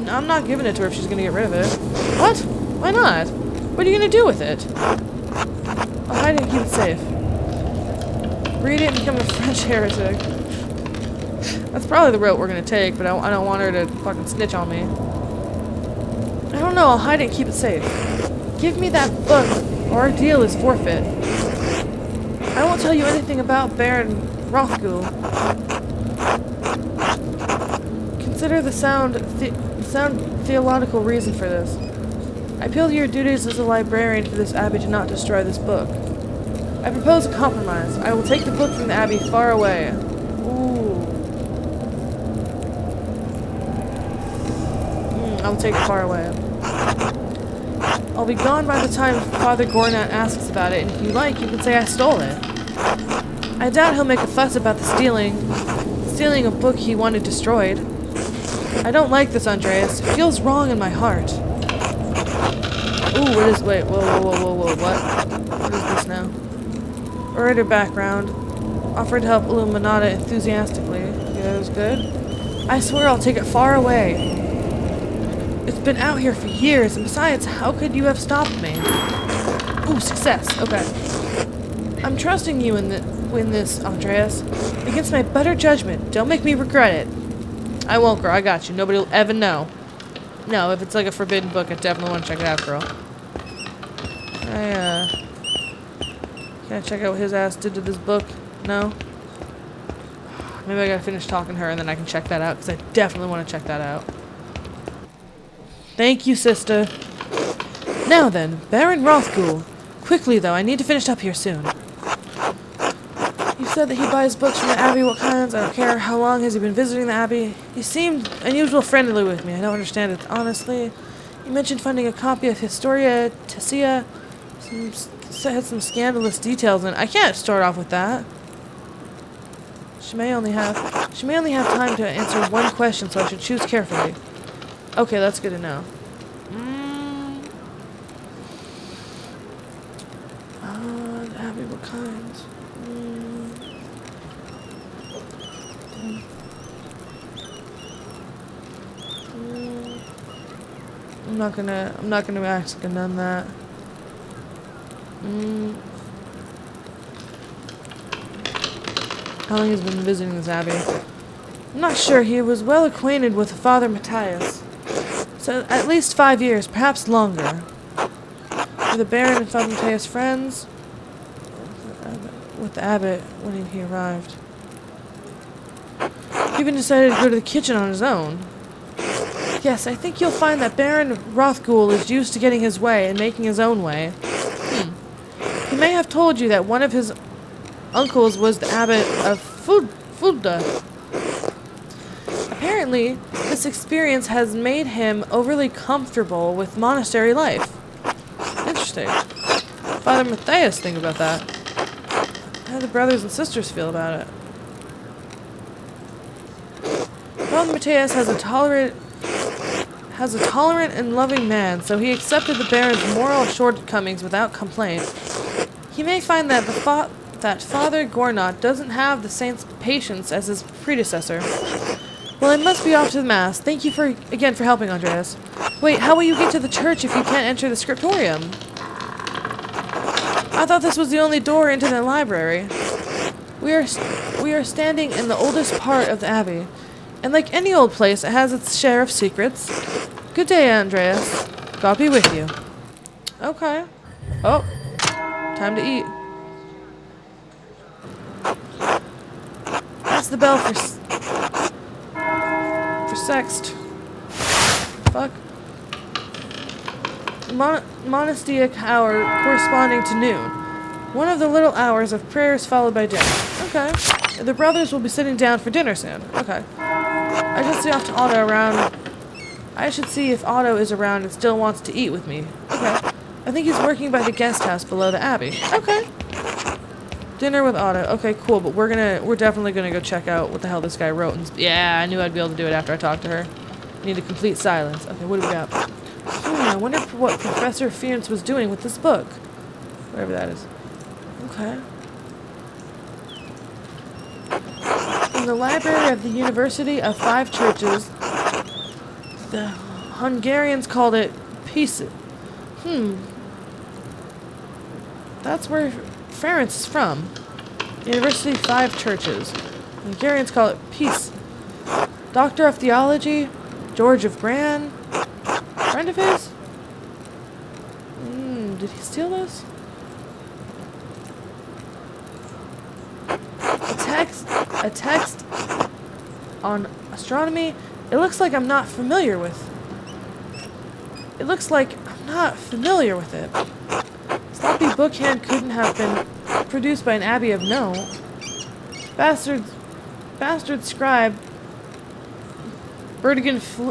I'm not giving it to her if she's going to get rid of it. What? Why not? What are you going to do with it? I'll hide it and keep it safe. Read it and become a French heretic. That's probably the route we're going to take, but I don't want her to fucking snitch on me. I don't know. I'll hide it and keep it safe. Give me that book, Our deal is forfeit. I won't tell you anything about Baron Rothgul. Consider the sound theological reason for this. I appeal to your duties as a librarian for this abbey to not destroy this book. I propose a compromise. I will take the book from the abbey far away. Ooh. I will take it far away. I'll be gone by the time Father Gornat asks about it, and if you like, you can say I stole it. I doubt he'll make a fuss about the stealing a book he wanted destroyed. I don't like this, Andreas. It feels wrong in my heart. Ooh, what is... Wait, whoa, what? What is this now? Orator background. Offered to help Illuminata enthusiastically. Okay, that was good. I swear I'll take it far away. It's been out here for years, and besides, how could you have stopped me? Ooh, success. Okay. I'm trusting you in this, Andreas. Against my better judgment. Don't make me regret it. I won't, girl. I got you. Nobody will ever know. No, if it's like a forbidden book, I definitely want to check it out, girl. Can I check out what his ass did to this book? No? Maybe I gotta finish talking to her and then I can check that out, because I definitely want to check that out. Thank you, sister. Now then, Baron Rothgul. Quickly, though, I need to finish up here soon. You said that he buys books from the Abbey. What kinds? I don't care. How long has he been visiting the Abbey? He seemed unusual friendly with me. I don't understand it, honestly. You mentioned finding a copy of Historia Tessia. Had some scandalous details in it. I can't start off with that. She may only have time to answer one question, so I should choose carefully. Okay, that's good to know. Abbey, what kinds? I'm not gonna ask a nun that. How long has he been visiting this abbey? I'm not sure. He was well acquainted with Father Matthias. So at least 5 years, perhaps longer. Were the Baron and Father Matthias friends? With the abbot when he arrived. He even decided to go to the kitchen on his own. Yes, I think you'll find that Baron Rothgul is used to getting his way and making his own way. He may have told you that one of his uncles was the abbot of Fulda. Apparently, this experience has made him overly comfortable with monastery life. Interesting. Father Matthias think about that. How do the brothers and sisters feel about it? Father Matthias has a tolerant and loving man, so he accepted the Baron's moral shortcomings without complaint. He may find that that Father Gornat doesn't have the saint's patience as his predecessor. Well, I must be off to the Mass. Thank you again for helping, Andreas. Wait, how will you get to the church if you can't enter the scriptorium? I thought this was the only door into the library. We are standing in the oldest part of the abbey, and like any old place, it has its share of secrets. Good day, Andreas. God be with you. Okay. Oh, time to eat. That's the bell for sext. Fuck. Monastic hour corresponding to noon. One of the little hours of prayers followed by dinner. Okay. The brothers will be sitting down for dinner soon. Okay. I should see off to Otto around. I should see if Otto is around and still wants to eat with me. Okay. I think he's working by the guest house below the abbey. Okay. Dinner with Otto. Okay, cool. But we're definitely gonna go check out what the hell this guy wrote. Yeah, I knew I'd be able to do it after I talked to her. Need a complete silence. Okay, what do we got? I wonder what Professor Fearns was doing with this book. Whatever that is. Okay. In the library of the University of Five Churches, the Hungarians called it Peace. That's where Ferenc is from. University of Five Churches. Hungarians call it Peace. Doctor of Theology, George of Gran. Friend of his? Did he steal this? A text on astronomy. It looks like I'm not familiar with. It looks like I'm not familiar with it. Sloppy Bookhand couldn't have been produced by an abbey of no. Bastard scribe. Berjandin.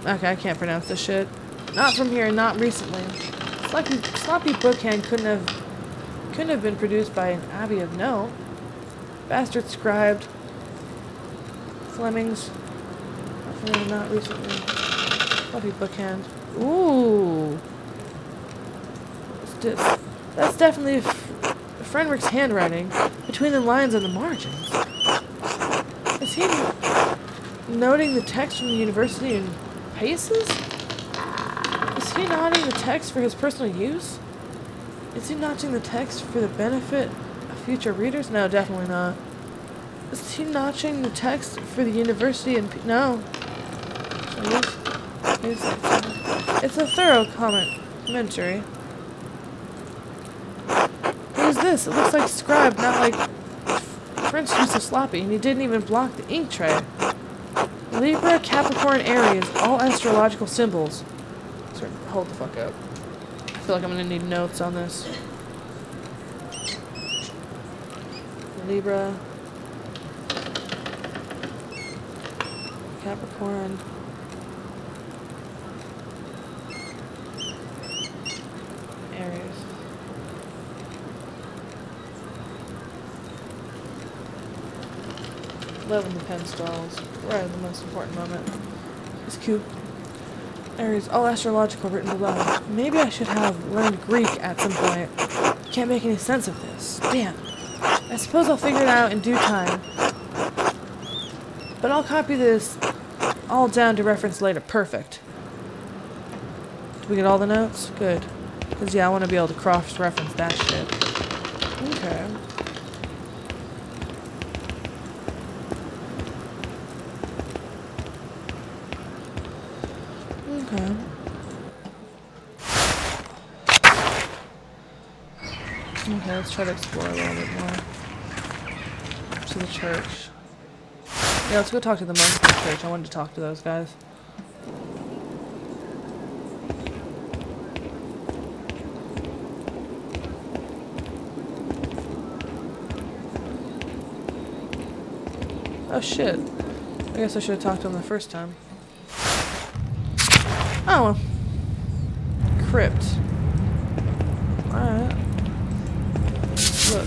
Okay, I can't pronounce this shit. Not from here, not recently. Sloppy Bookhand couldn't have been produced by an abbey of no. Bastard scribed. Flemings. Not from here, not recently. Sloppy Bookhand. Ooh. That's definitely Frenrick's handwriting between the lines and the margins. Is he noting the text from the university in paces? Is he noting the text for his personal use? Is he notching the text for the benefit of future readers? No, definitely not. Is he notching the text for the university in... No. It's a thorough commentary. Who's this? It looks like scribe, not like French use of sloppy, and he didn't even block the ink tray. Libra, Capricorn, Aries, all astrological symbols. Sorry, hold the fuck up. I feel like I'm gonna need notes on this. Libra, Capricorn, Aries. Loving the pen stalls. Right at the most important moment. It's cute. Aries, all astrological written below. Maybe I should have learned Greek at some point. Can't make any sense of this. Damn. I suppose I'll figure it out in due time. But I'll copy this all down to reference later. Perfect. Did we get all the notes? Good. Because, yeah, I want to be able to cross-reference that shit. Okay. Okay. Okay, let's try to explore a little bit more. To the church. Yeah, let's go talk to the monks in the church. I wanted to talk to those guys. Oh shit. I guess I should have talked to them the first time. Oh. Crypt. Alright. Look.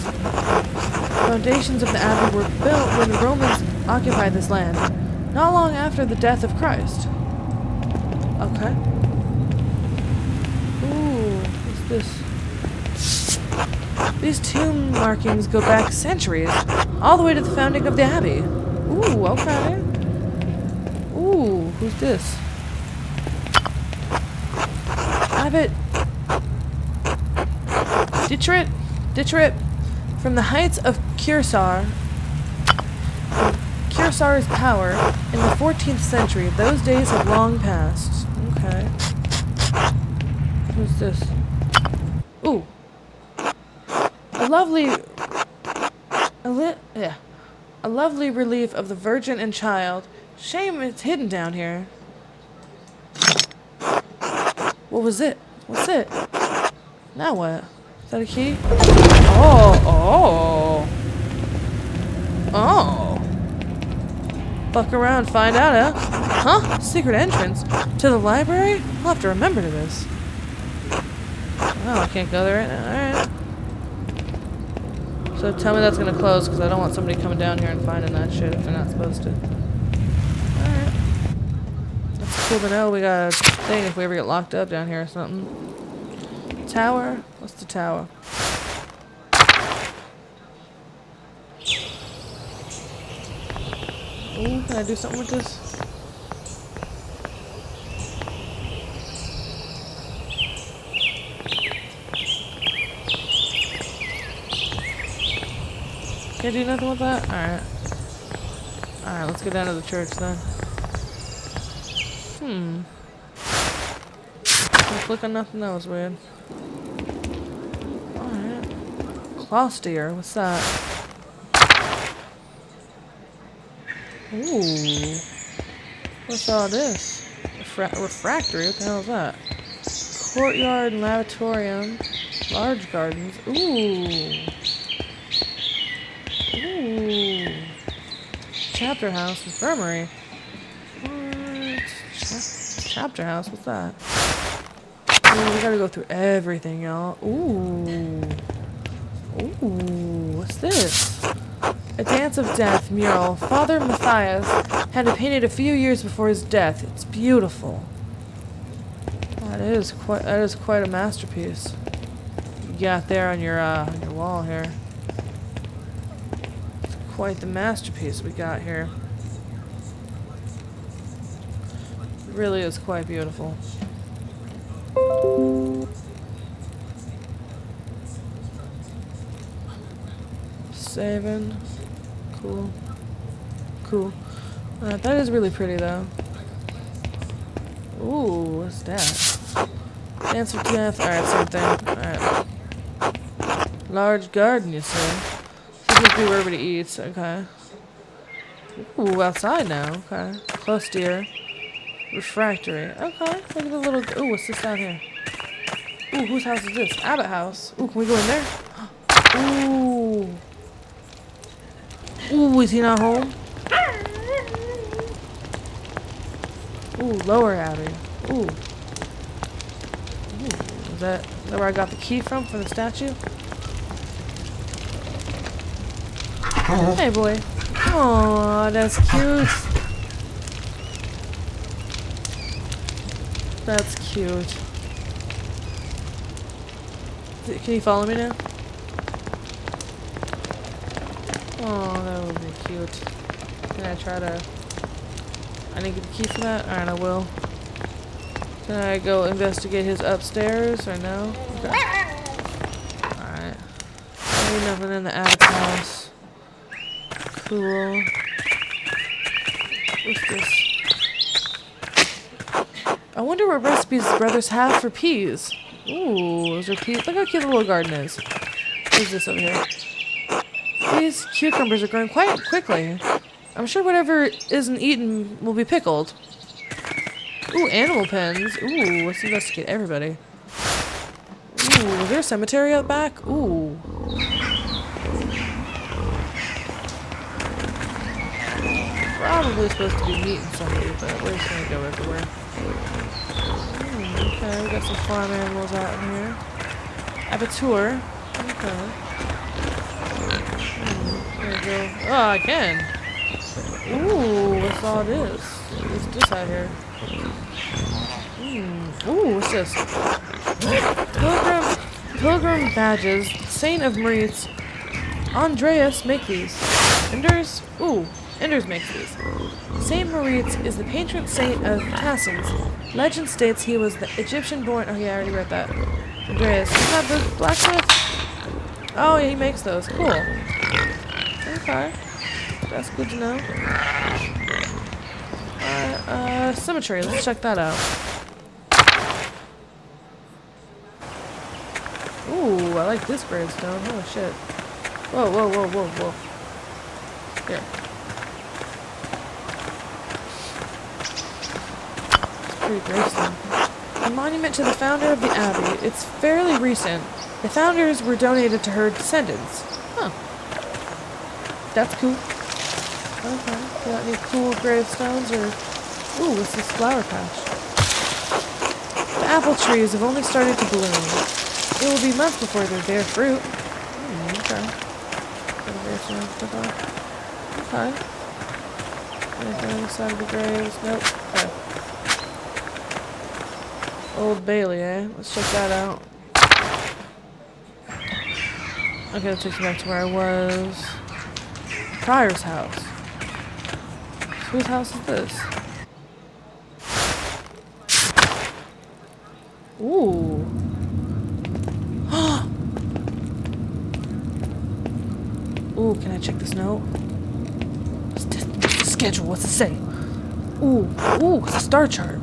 Foundations of the abbey were built when the Romans occupied this land, not long after the death of Christ. Okay. Ooh, what's this? These tomb markings go back centuries, all the way to the founding of the abbey. Ooh, okay. Ooh, who's this? Abbot Ditrit from the heights of Kearsar's power in the 14th century. Those days have long passed. Okay. Who's this? Ooh. A lovely relief of the Virgin and Child. Shame it's hidden down here. What was it? What's it? Now what? Is that a key? Oh. Fuck around, find out, Huh? Secret entrance? To the library? I'll have to remember to this. Oh, I can't go there right now. Alright. So tell me that's gonna close, because I don't want somebody coming down here and finding that shit if they're not supposed to. Alright. That's cool to know. We got a thing if we ever get locked up down here or something. Tower? What's the tower? Ooh, can I do something with this? Can't do nothing with that? Alright. Alright, let's go down to the church then. Can't click on nothing, that was weird. Alright. Austere, what's that? Ooh. What's all this? Refractory? What the hell is that? Courtyard and lavatorium. Large gardens. Ooh. Ooh. Chapter house. Infirmary. What? Chapter house? What's that? Ooh, we gotta go through everything, y'all. Ooh. Ooh. What's this? A Dance of Death mural. Father Matthias had it painted a few years before his death. It's beautiful. That is quite a masterpiece. You got there on your wall here. It's quite the masterpiece we got here. It really is quite beautiful. Saving. Cool. Cool. That is really pretty, though. Ooh, what's that? Dance of Death. Alright, same thing. Alright. Large garden, you say? This must be where everybody eats. Okay. Ooh, outside now. Okay. Close deer. Refractory. Okay. Look at the little... Ooh, what's this down here? Ooh, whose house is this? Abbott house. Ooh, can we go in there? Ooh. Ooh, is he not home? Ooh, lower abbey. Ooh. Ooh. Is that where I got the key from for the statue? Hey, boy. Aw, that's cute. That's cute. Can you follow me now? Oh, that would be cute. Can I try to... I didn't get the key for that? Alright, I will. Can I go investigate his upstairs or no? Okay. Alright. Ain't nothing in the attic house. Cool. What's this? I wonder what recipes the brothers have for peas. Ooh, is there peas? Look how cute the little garden is. What is this over here? These cucumbers are growing quite quickly. I'm sure whatever isn't eaten will be pickled. Ooh, animal pens. Ooh, let's investigate everybody. Ooh, is there a cemetery out back? Ooh. Probably supposed to be meeting somebody, but we're just gonna go everywhere. Okay, we got some farm animals out in here. Abattoir. Okay. There we go. Oh, I can. Ooh, what's all this? What's this out here? Ooh, what's this? Pilgrim badges. Saint of Maurice. Andreas make these. Enders? Ooh, Enders makes these. Saint Maurice is the patron saint of Tassels. Legend states he was the Egyptian-born... Oh yeah, I already read that. Andreas. Isn't that the blacksmith? Oh yeah, he makes those. Cool. Okay. That's good to know. Cemetery. Let's check that out. Ooh, I like this gravestone. Oh shit. Whoa, whoa, whoa, whoa, whoa. Here. It's a pretty gravestone. A monument to the founder of the abbey. It's fairly recent. The founders were donated to her descendants. Huh. That's cool. Okay. Got any cool gravestones or... Ooh, what's this flower patch? The apple trees have only started to bloom. It will be months before they bear fruit. Okay. Okay. Anything on the side of the graves? Nope. Okay. Old Bailey, eh? Let's check that out. Okay, that takes me back to where I was. Prior's house. Whose house is this? Ooh. Ooh, can I check this note? What's the schedule? What's it say? Ooh, ooh, it's a star chart.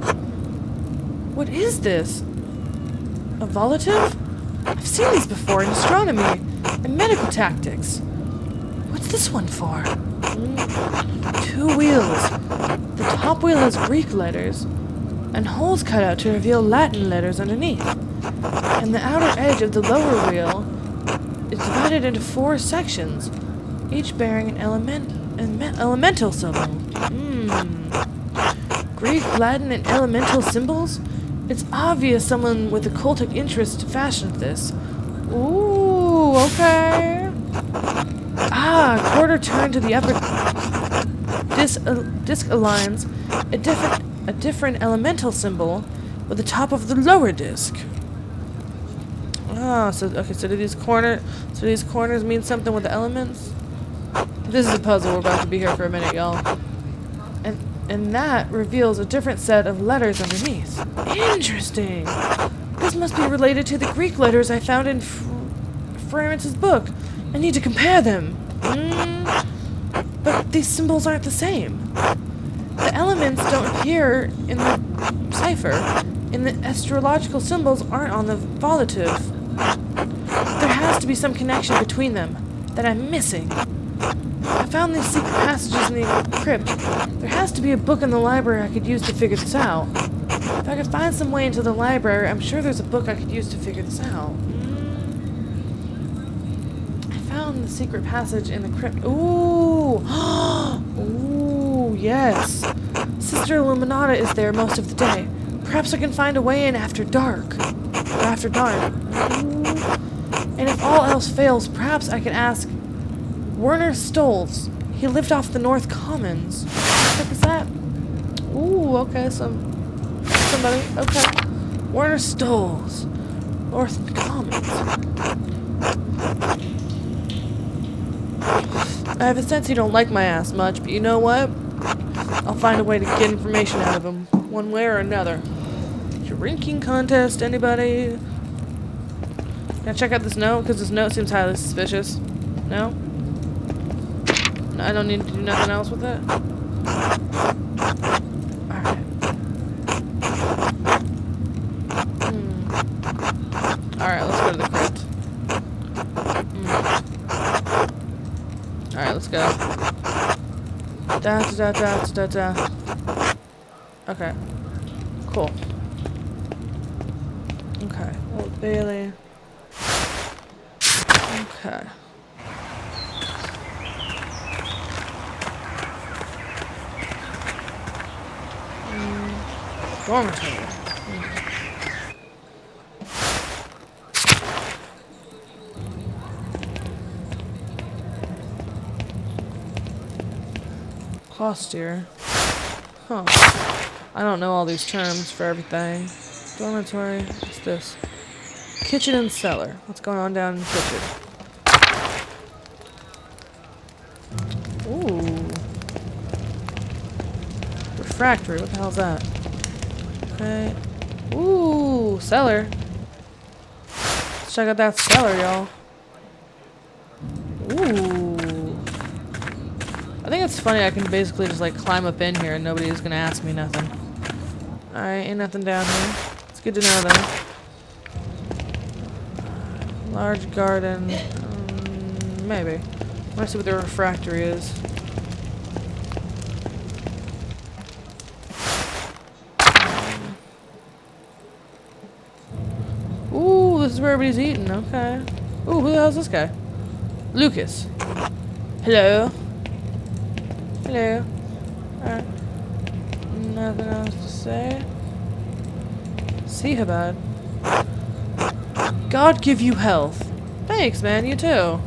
What is this? A volative? I've seen these before in astronomy. and medical tactics. What's this one for? 2 wheels. The top wheel has Greek letters, and holes cut out to reveal Latin letters underneath. And the outer edge of the lower wheel is divided into 4 sections, each bearing an elemental symbol. Greek, Latin, and elemental symbols? It's obvious someone with occultic interest fashioned this. Ooh, okay. Quarter turn to the upper disc aligns a different elemental symbol with the top of the lower disc. So do these corners mean something with the elements? This is a puzzle. We're about to be here for a minute, y'all. And that reveals a different set of letters underneath. Interesting. This must be related to the Greek letters I found in Florence's book. I need to compare them. But these symbols aren't the same. The elements don't appear in the cipher, and the astrological symbols aren't on the vocative. There has to be some connection between them that I'm missing. I found these secret passages in the crypt. There has to be a book in the library I could use to figure this out. If I could find some way into the library, I'm sure there's a book I could use to figure this out. I found the secret passage in the crypt. Ooh! Ooh, yes. Sister Illuminata is there most of the day. Perhaps I can find a way in after dark. After dark. Ooh. And if all else fails, perhaps I can ask Werner Stolz. He lived off the North Commons. What is that? Ooh, okay, somebody. Okay. Werner Stolz. North Commons. I have a sense he don't like my ass much, but you know what? I'll find a way to get information out of him, one way or another. Drinking contest, anybody? Can I check out this note? Because this note seems highly suspicious. No? I don't need to do nothing else with it? Alright. Alright, let's go to the crypt. Alright, let's go. Da. Okay. Cool. Okay. Old Bailey. Okay. Dormitory. Clostier. Huh. I don't know all these terms for everything. Dormitory. What's this? Kitchen and cellar. What's going on down in the kitchen? Ooh. Refractory. What the hell's that? Okay. Ooh, cellar. Let's check out that cellar, y'all. Ooh. I think it's funny I can basically just like climb up in here and nobody's gonna ask me nothing. Alright, ain't nothing down here. It's good to know though. Large garden. Maybe. Let's see what the refractory is. Ooh, this is where everybody's eating. Okay. Ooh, who the hell's this guy? Lucas. Hello. Hello. Alright. Nothing else to say. See Habad. God give you health. Thanks, man. You too.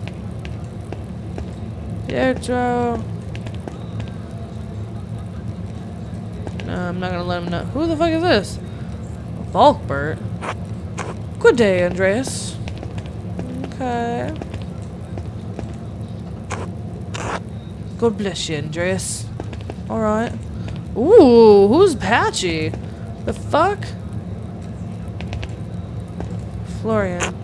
Pietro. No, I'm not gonna let him know. Who the fuck is this? Volkbert. Good day, Andreas. Okay. God bless you, Andreas. Alright. Ooh, who's Patchy? The fuck? Florian.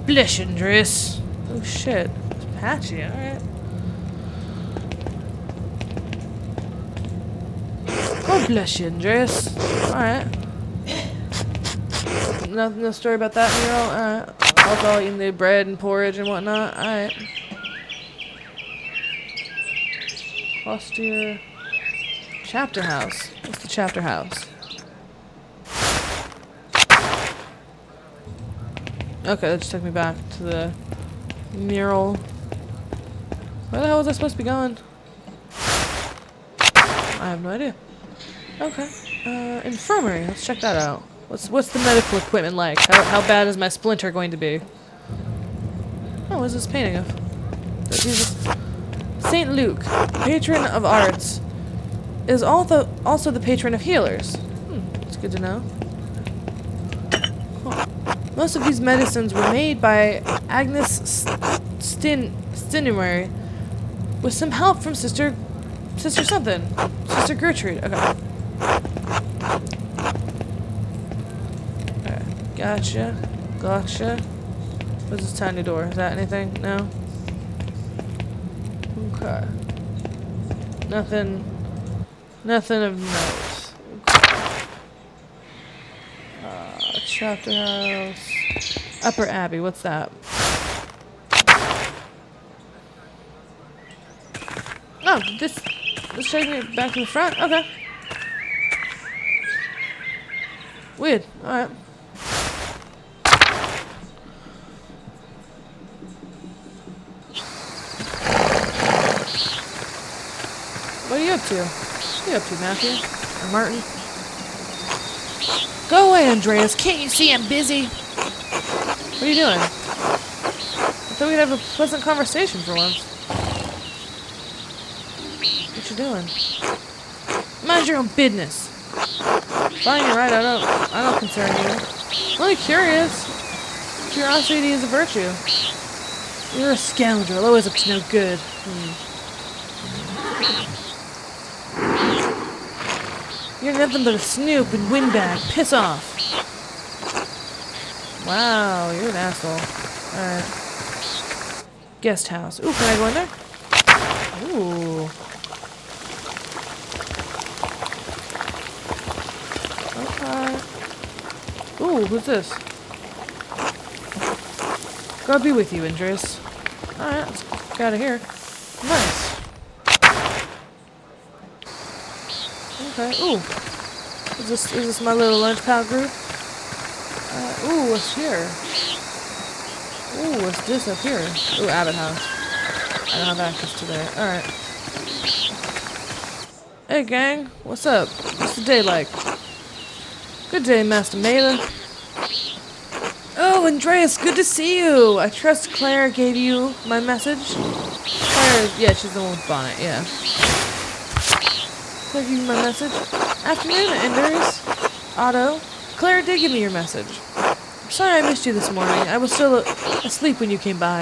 Bless you, Andreas. Oh shit. It's Patchy, alright. God bless you, Andreas. Alright. No story about that, Nero? Alright. Also eating the bread and porridge and whatnot. Alright. Austere chapter house. What's the chapter house? Okay, that just took me back to the mural. Where the hell was I supposed to be going? I have no idea. Okay. Infirmary. Let's check that out. What's the medical equipment like? How bad is my splinter going to be? Oh, what is this painting of? Jesus. Saint Luke, patron of arts, is also the patron of healers. That's good to know. Cool. Most of these medicines were made by Agnes Stinuary with some help from Sister something. Sister Gertrude. Okay. Gotcha. What's this tiny door? Is that anything? No? Okay. Nothing of note. Okay. Chapter house. Upper Abbey. What's that? Oh, this takes me back to the front? Okay. Weird. Alright. What are you up to? What are you up to, Matthew? Or Martin? Go away, Andreas. Can't you see I'm busy? What are you doing? I thought we'd have a pleasant conversation for once. What you doing? Mind your own business. Fine, you're right. I don't concern you. I'm only curious. Curiosity is a virtue. You're a scoundrel, always up to no good. You're nothing but a snoop and windbag. Piss off. Wow, you're an asshole. Alright. Guest house. Ooh, can I go in there? Ooh. Okay. Ooh, who's this? God be with you, Andres. Alright, let's get out of here. Nice. Okay. Ooh. Is this my little lunch pal group? Ooh, what's here? Ooh, what's this up here? Ooh, Abbott House. I don't have access to there. Alright. Hey, gang. What's up? What's the day like? Good day, Master Mela. Oh, Andreas, good to see you. I trust Claire gave you my message. Claire, yeah, she's the one with bonnet, yeah. Claire gave you my message. Afternoon, Anders. Otto. Claire did give me your message. I'm sorry I missed you this morning. I was still asleep when you came by.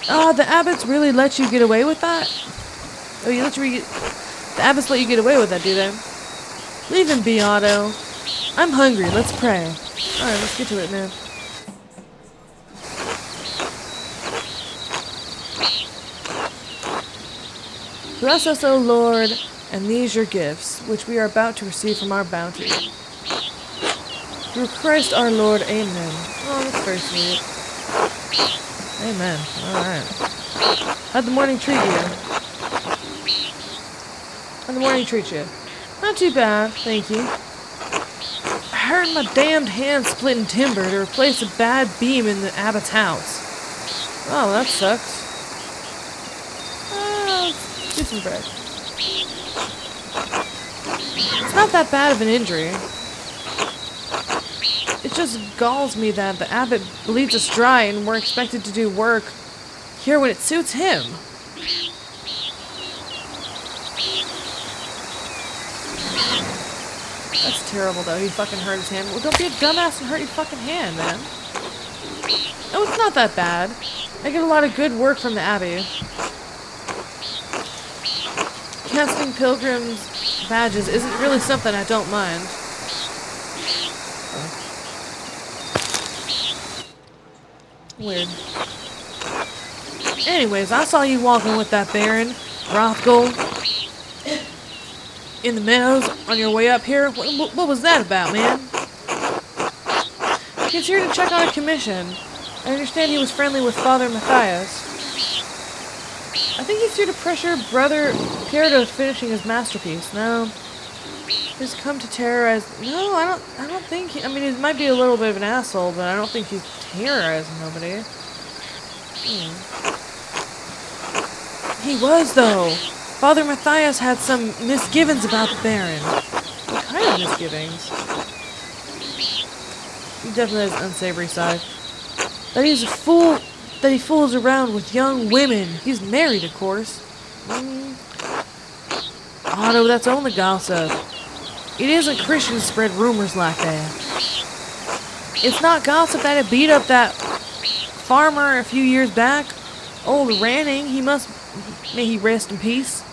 The Abbotts really let you get away with that? Oh, the Abbotts let you get away with that, do they? Leave him be, Otto. I'm hungry. Let's pray. Alright, let's get to it, man. Bless us, O Lord, and these your gifts, which we are about to receive from our bounty. Through Christ our Lord, amen. Oh, that's very sweet. Amen. Alright. How'd the morning treat you? How'd the morning treat you? Not too bad, thank you. I heard my damned hand splitting timber to replace a bad beam in the Abbott's house. Oh, that sucks. Let's do some bread. It's not that bad of an injury. It just galls me that the Abbot bleeds us dry and we're expected to do work here when it suits him. That's terrible, though. He fucking hurt his hand. Well, don't be a dumbass and hurt your fucking hand, man. Oh, it's not that bad. I get a lot of good work from the Abbey. Casting pilgrims' badges isn't really something I don't mind. Weird. Anyways, I saw you walking with that Baron, Rothgold, in the meadows on your way up here. What was that about, man? He's here to check on a commission. I understand he was friendly with Father Matthias. I think he's here to pressure Brother Pierre to finishing his masterpiece. No. He's come to terrorize... No, I don't think he... I mean, he might be a little bit of an asshole, but I don't think he's terrorizing nobody. He was, though. Father Matthias had some misgivings about the Baron. What kind of misgivings? He definitely has an unsavory side. That he's a fool... That he fools around with young women. He's married, of course. Otto, that's only gossip. It isn't Christian to spread rumors like that. It's not gossip that it beat up that farmer a few years back. Old Ranning, may he rest in peace.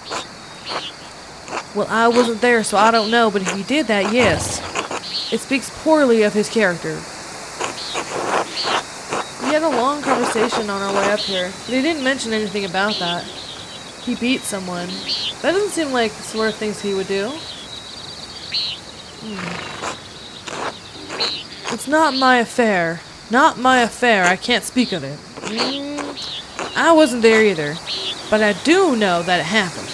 Well, I wasn't there, so I don't know, but if he did that, yes. It speaks poorly of his character. We had a long conversation on our way up here, but he didn't mention anything about that. He beat someone. That doesn't seem like the sort of things he would do. It's not my affair. Not my affair. I can't speak of it. I wasn't there either, but I do know that it happened.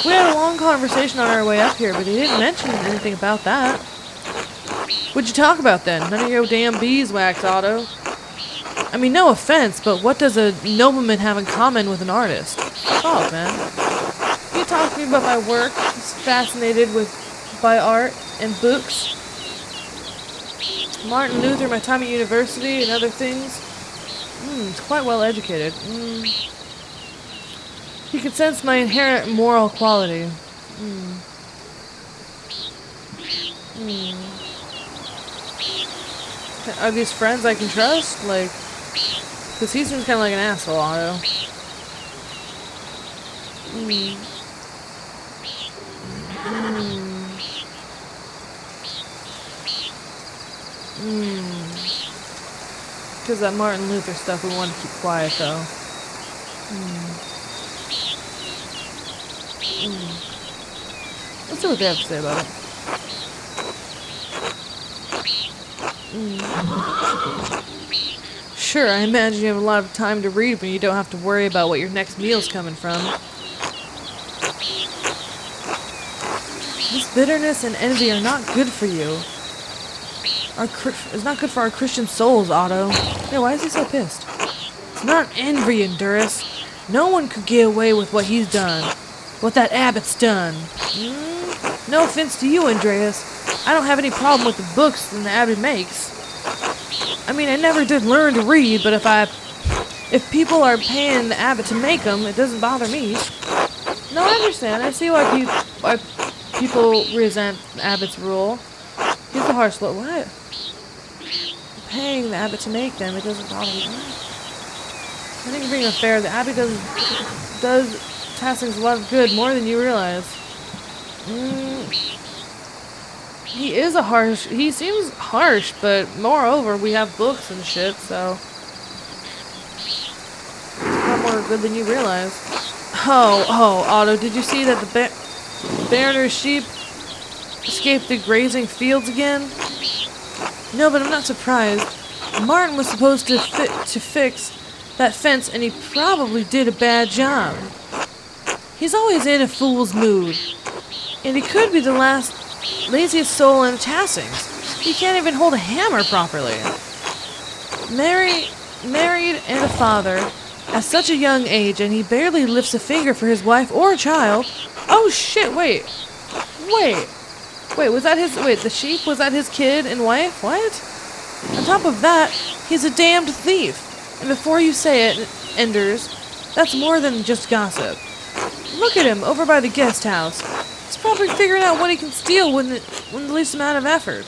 We had a long conversation on our way up here, but he didn't mention anything about that. What'd you talk about then? None of your damn beeswax, Otto. I mean, no offense, but what does a nobleman have in common with an artist? Talk, man. You talk to me about my work. He's fascinated by art and books. Martin Luther, my time at university, and other things. He's quite well educated. He could sense my inherent moral quality. Are these friends I can trust? Like, because he seems kind of like an asshole, Otto. Because that Martin Luther stuff, we want to keep quiet, though. Let's see what they have to say about it. Sure, I imagine you have a lot of time to read when you don't have to worry about what your next meal's coming from. This bitterness and envy are not good for you. It's not good for our Christian souls, Otto. Yeah, why is he so pissed? It's not envy, Endurus. No one could get away with what he's done. What that abbot's done. No offense to you, Andreas. I don't have any problem with the books that the abbot makes. I mean, I never did learn to read, but if people are paying the abbot to make them, it doesn't bother me. No, I understand. I see why people resent the abbot's rule. He's a harsh look. What? Paying the abbot to make them, it doesn't bother me. I think you're being unfair. The abbot does Tassing's a lot of good, more than you realize. He seems harsh, but moreover, we have books and shit, so it's a lot more good than you realize. Oh, Otto, did you see that the Baroner's sheep escaped the grazing fields again? No, but I'm not surprised. Martin was supposed to fix that fence, and he probably did a bad job. He's always in a fool's mood, and he could be the laziest soul in Tassings. He can't even hold a hammer properly. Married and a father at such a young age, and he barely lifts a finger for his wife or a child. Oh shit, wait, was that the sheep, was that his kid and wife? What? On top of that, he's a damned thief. And before you say it, Enders, that's more than just gossip. Look at him, over by the guest house. He's probably figuring out what he can steal with the least amount of effort.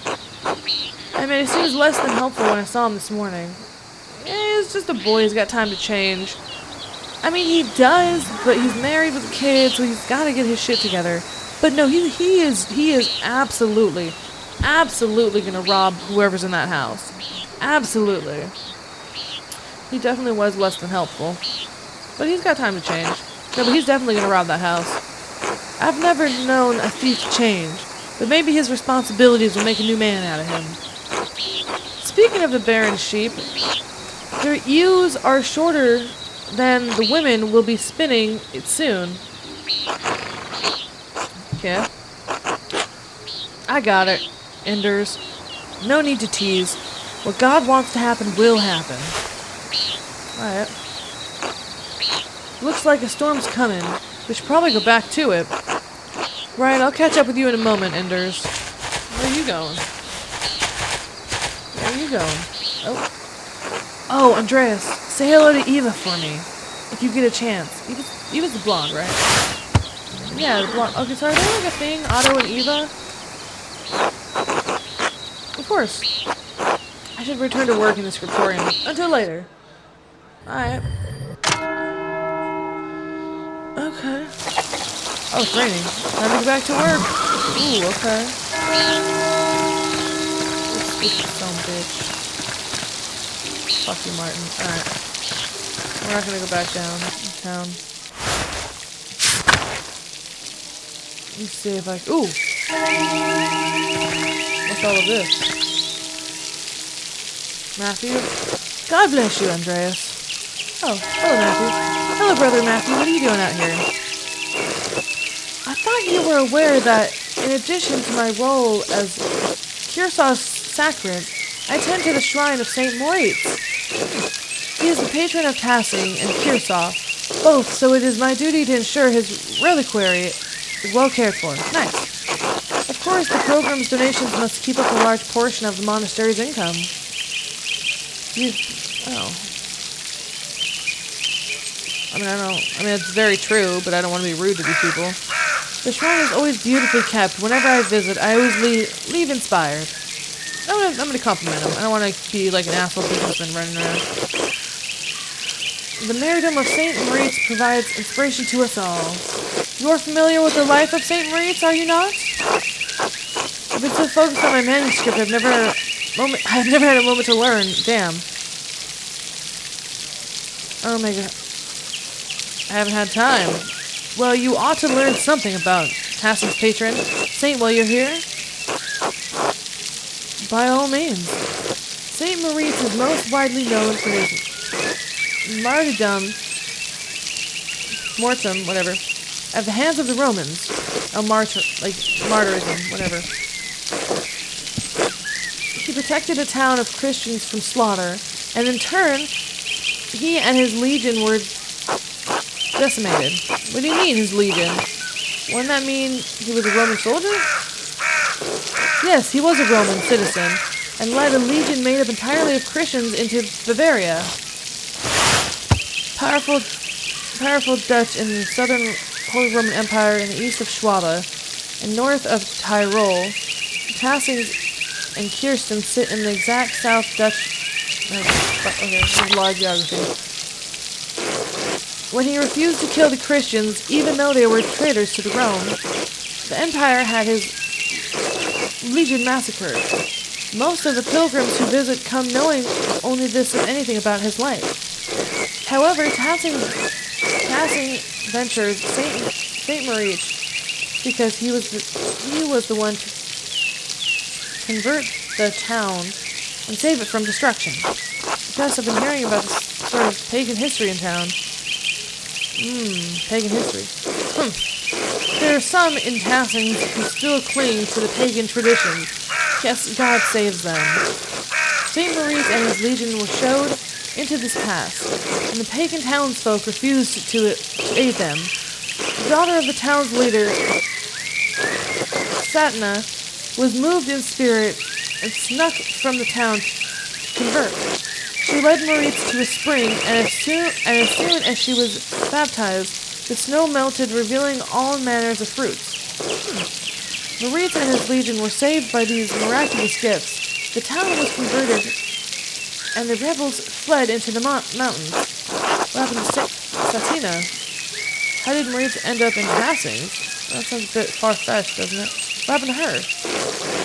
I mean, it seems less than helpful when I saw him this morning. He's just a boy, he's got time to change. I mean, he does, but he's married with a kid, so he's got to get his shit together. But no, he is absolutely gonna rob whoever's in that house. Absolutely. He definitely was less than helpful. But he's got time to change. No, but he's definitely gonna rob that house. I've never known a thief change, but maybe his responsibilities will make a new man out of him. Speaking of the Baron's sheep, Their ewes are shorter than the women will be spinning it soon. Okay. I got it, Enders. No need to tease. What God wants to happen will happen. Alright. Looks like a storm's coming. We should probably go back to it. Right, I'll catch up with you in a moment, Enders. Where are you going? Where are you going? Oh. Oh, Andreas, say hello to Eva for me. If you get a chance. Eva's the blonde, right? Yeah, the blonde. Okay, so are they like a thing? Otto and Eva? Of course. I should return to work in the scriptorium. Until later. Alright. Okay. Oh, it's raining. Time to go back to work. Ooh, okay. This son of a bitch. Fuck you, Martin. Alright. We're not gonna go back down town. Let's see if I... Ooh! What's all of this? Matthew? God bless you, Andreas. Oh, hello, Matthew. Hello, Brother Matthew. What are you doing out here? I thought you were aware that, in addition to my role as Kirsaw's sacrament, I tend to the shrine of St. Moritz. He is the patron of Tassing and Kirsaw, both, so it is my duty to ensure his reliquary is well cared for. Nice. Of course, the pilgrims' donations must keep up a large portion of the monastery's income. Oh. I mean, it's very true, but I don't want to be rude to these people. The shrine is always beautifully kept. Whenever I visit, I always leave inspired. I'm gonna compliment him. I don't want to be like an asshole businessman running around. The martyrdom of Saint Moritz provides inspiration to us all. You are familiar with the life of Saint Moritz, are you not? I've been so focused on my manuscript, I've never had a moment to learn. Damn. Oh my god. I haven't had time. Well, you ought to learn something about Tassing's patron saint while you're here. By all means. Saint Moritz is most widely known for his mortem, whatever, at the hands of the Romans. Martyrism, whatever. He protected a town of Christians from slaughter, and in turn, he and his legion were decimated. What do you mean, his legion? Wouldn't that mean he was a Roman soldier? Yes, he was a Roman citizen, and led a legion made up entirely of Christians into Bavaria. Powerful Dutch in the southern Holy Roman Empire in the east of Schwabe, and north of Tyrol. Tassing and Kirsten sit in the exact south Dutch... Okay, this is a lot of geography. When he refused to kill the Christians, even though they were traitors to the Rome, the Empire had his legion massacred. Most of the pilgrims who visit come knowing only this if anything about his life. However, Tassing ventures Saint Moritz because he was the one to convert the town and save it from destruction. Because I've been hearing about this sort of pagan history in town. Pagan history. There are some in Tassing who still cling to the pagan traditions. Yes, God saves them. Saint Moritz and his legion were showed into this past, and the pagan townsfolk refused to aid them. The daughter of the town's leader, Satna, was moved in spirit and snuck from the town to convert. She led Moritz to a spring, and as soon as she was baptized, the snow melted, revealing all manners of fruits. Moritz and his legion were saved by these miraculous gifts. The town was converted, and the rebels fled into the mountains. What happened to Satina? How did Moritz end up in Tassing? That sounds a bit far-fetched, doesn't it? What happened to her?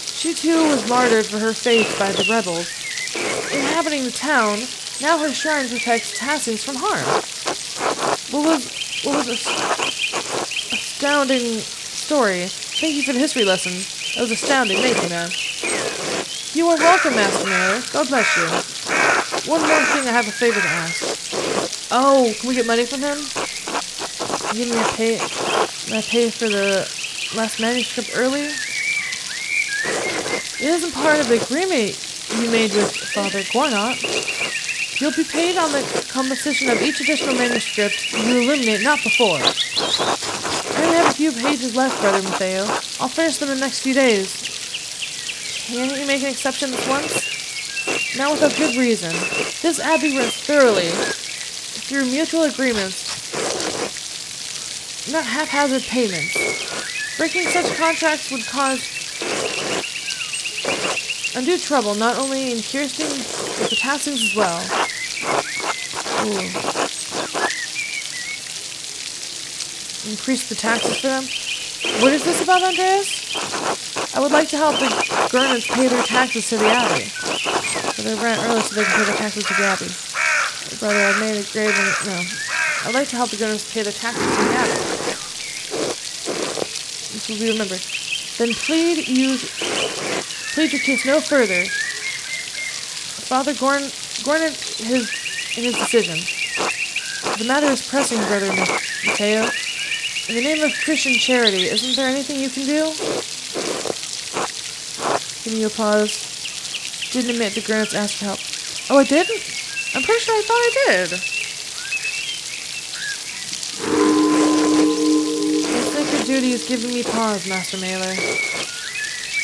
She too was martyred for her faith by the rebels. Inhabiting the town, now her shrine protects Tassings from harm. What was astounding story. Thank you for the history lesson. That was astounding. Thank you, man. You are welcome, Master Mayor. God bless you. One more thing, I have a favor to ask. Oh, can we get money from him? Give me a pay. Can I pay for the last manuscript early? It isn't part of the agreement you made with Father Gornot. You'll be paid on the composition of each additional manuscript you illuminate, not before. I only have a few pages left, Brother Matteo. I'll finish them in the next few days. Can't you make an exception this once? Not without good reason. This abbey runs thoroughly through mutual agreements, not haphazard payments. Breaking such contracts would cause undue trouble, not only in Kirsten, but the taxings as well. Ooh. Increase the taxes for them? What is this about, Andreas? I would like to help the Gurnans pay their taxes to the abbey. For their rent early so they can pay their taxes to the abbey. Brother, I've made a grave and... No. I'd like to help the Gurnans pay their taxes to the abbey. This will be remembered. Then plead your case no further. Father Gornat in his decision. The matter is pressing, Brother Matteo. In the name of Christian charity, isn't there anything you can do? Give me a pause. Didn't admit the Gurnats asked for help. Oh, I didn't? I'm pretty sure I thought I did. Your sacred duty is giving me pause, Master Mailer.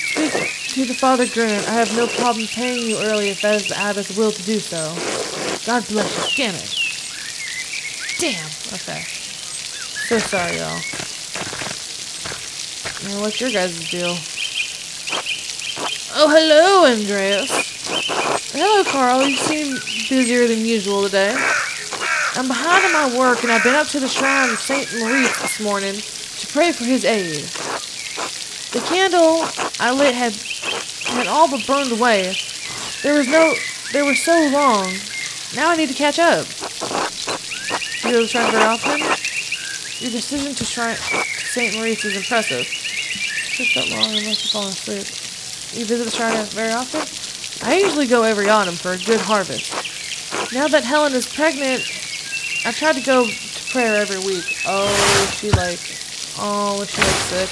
Speak to the Father Gurnat. I have no problem paying you early if that is the abbot's will to do so. God bless you. Damn it. Damn. Okay. So sorry, y'all. Now, what's your guys' deal? Oh, hello, Andreas. Hello, Carl. You seem busier than usual today. I'm behind on my work, and I've been up to the shrine of St. Maurice this morning to pray for his aid. The candle I lit had all but burned away. There were so long. Now I need to catch up. You go to the shrine very often? Your decision to St. Maurice is impressive. Just that long, I must have fallen asleep. You visit the shrine very often? I usually go every autumn for a good harvest. Now that Helen is pregnant, I try to go to prayer every week. Oh, is she sick?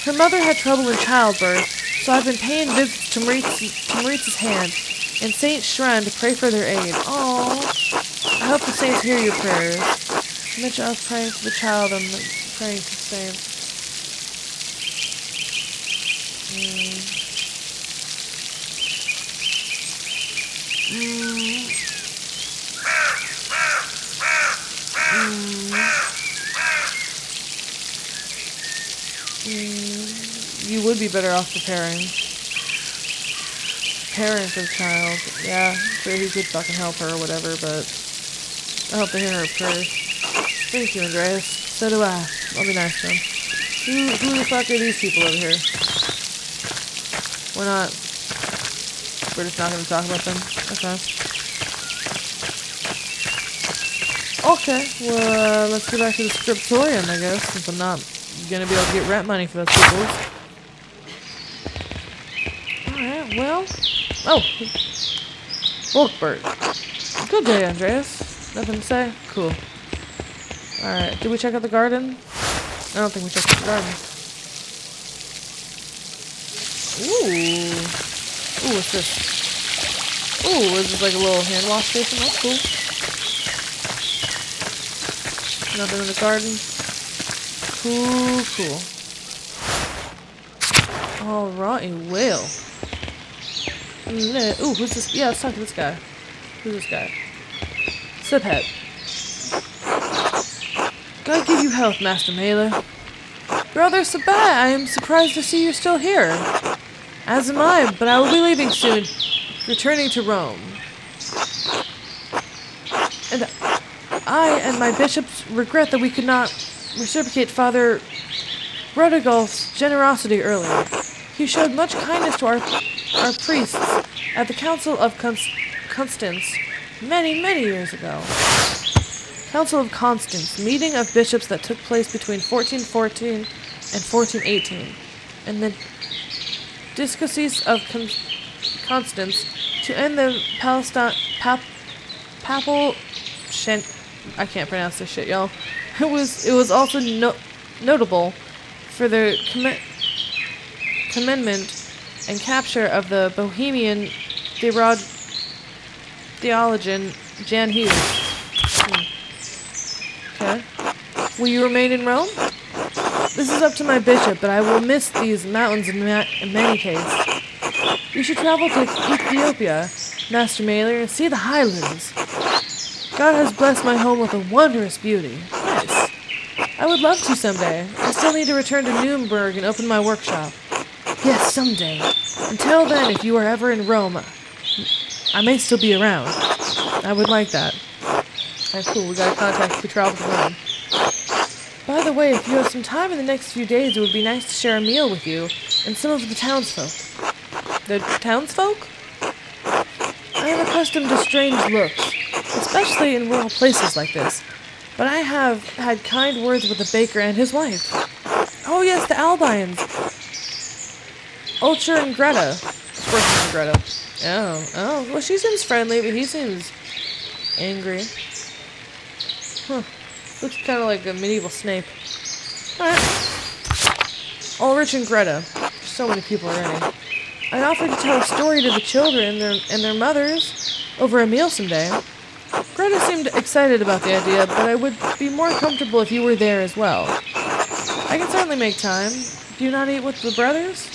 Her mother had trouble in childbirth, so I've been paying visits to Maurice's hand and Saint's shrine to pray for their aid. Oh, I hope the saints hear your prayers. Mitch, I was praying for the child and praying for the saints. You would be better off preparing for the child. Yeah, sure he could fucking help her or whatever, but I hope they hear her prayers. Thank you, Andreas. So do I. I'll be nice to him. Who the fuck are these people over here? We're just not going to talk about them? Okay. Okay, well, let's go back to the scriptorium, I guess, since I'm not going to be able to get rent money for those people. Alright, well... Oh! Volkbert. Good day, Andreas. Nothing to say? Cool. Alright, did we check out the garden? I don't think we checked out the garden. Ooh, what's this? Ooh, this is like a little hand wash station. That's cool. Nothing in the garden. Cool. Alright, well. Ooh, who's this? Yeah, let's talk to this guy. Who's this guy? Siphead. God give you health, Master Mailer. Brother Sabat, I am surprised to see you're still here. As am I, but I will be leaving soon, returning to Rome. And I and my bishops regret that we could not reciprocate Father Rodegolf's generosity earlier. He showed much kindness to our priests at the Council of Constance many years ago. Council of Constance, meeting of bishops that took place between 1414 and 1418, and the Diocese of Constance to end the papal I can't pronounce this shit, y'all. It was also notable for their commendment and capture of the Bohemian theologian Jan Hughes. Okay. Will you remain in Rome? This is up to my bishop, but I will miss these mountains in many cases. You should travel to Ethiopia, Master Mailer, and see the highlands. God has blessed my home with a wondrous beauty. Nice. I would love to someday. I still need to return to Nuremberg and open my workshop. Yes, someday. Until then, if you are ever in Rome, I may still be around. I would like that. Alright, cool. We got a contact if we travel to Rome. By the way, if you have some time in the next few days, it would be nice to share a meal with you and some of the townsfolk. The townsfolk? I am accustomed to strange looks, especially in rural places like this. But I have had kind words with the baker and his wife. Oh yes, the Albines. Ulcher and Greta. Of course it's Greta. Oh, well she seems friendly, but he seems angry. Huh. Looks kind of like a medieval Snape. Alright. Ulrich and Greta. So many people already. I offered to tell a story to the children and their mothers over a meal someday. Greta seemed excited about the idea, but I would be more comfortable if you were there as well. I can certainly make time. Do you not eat with the brothers?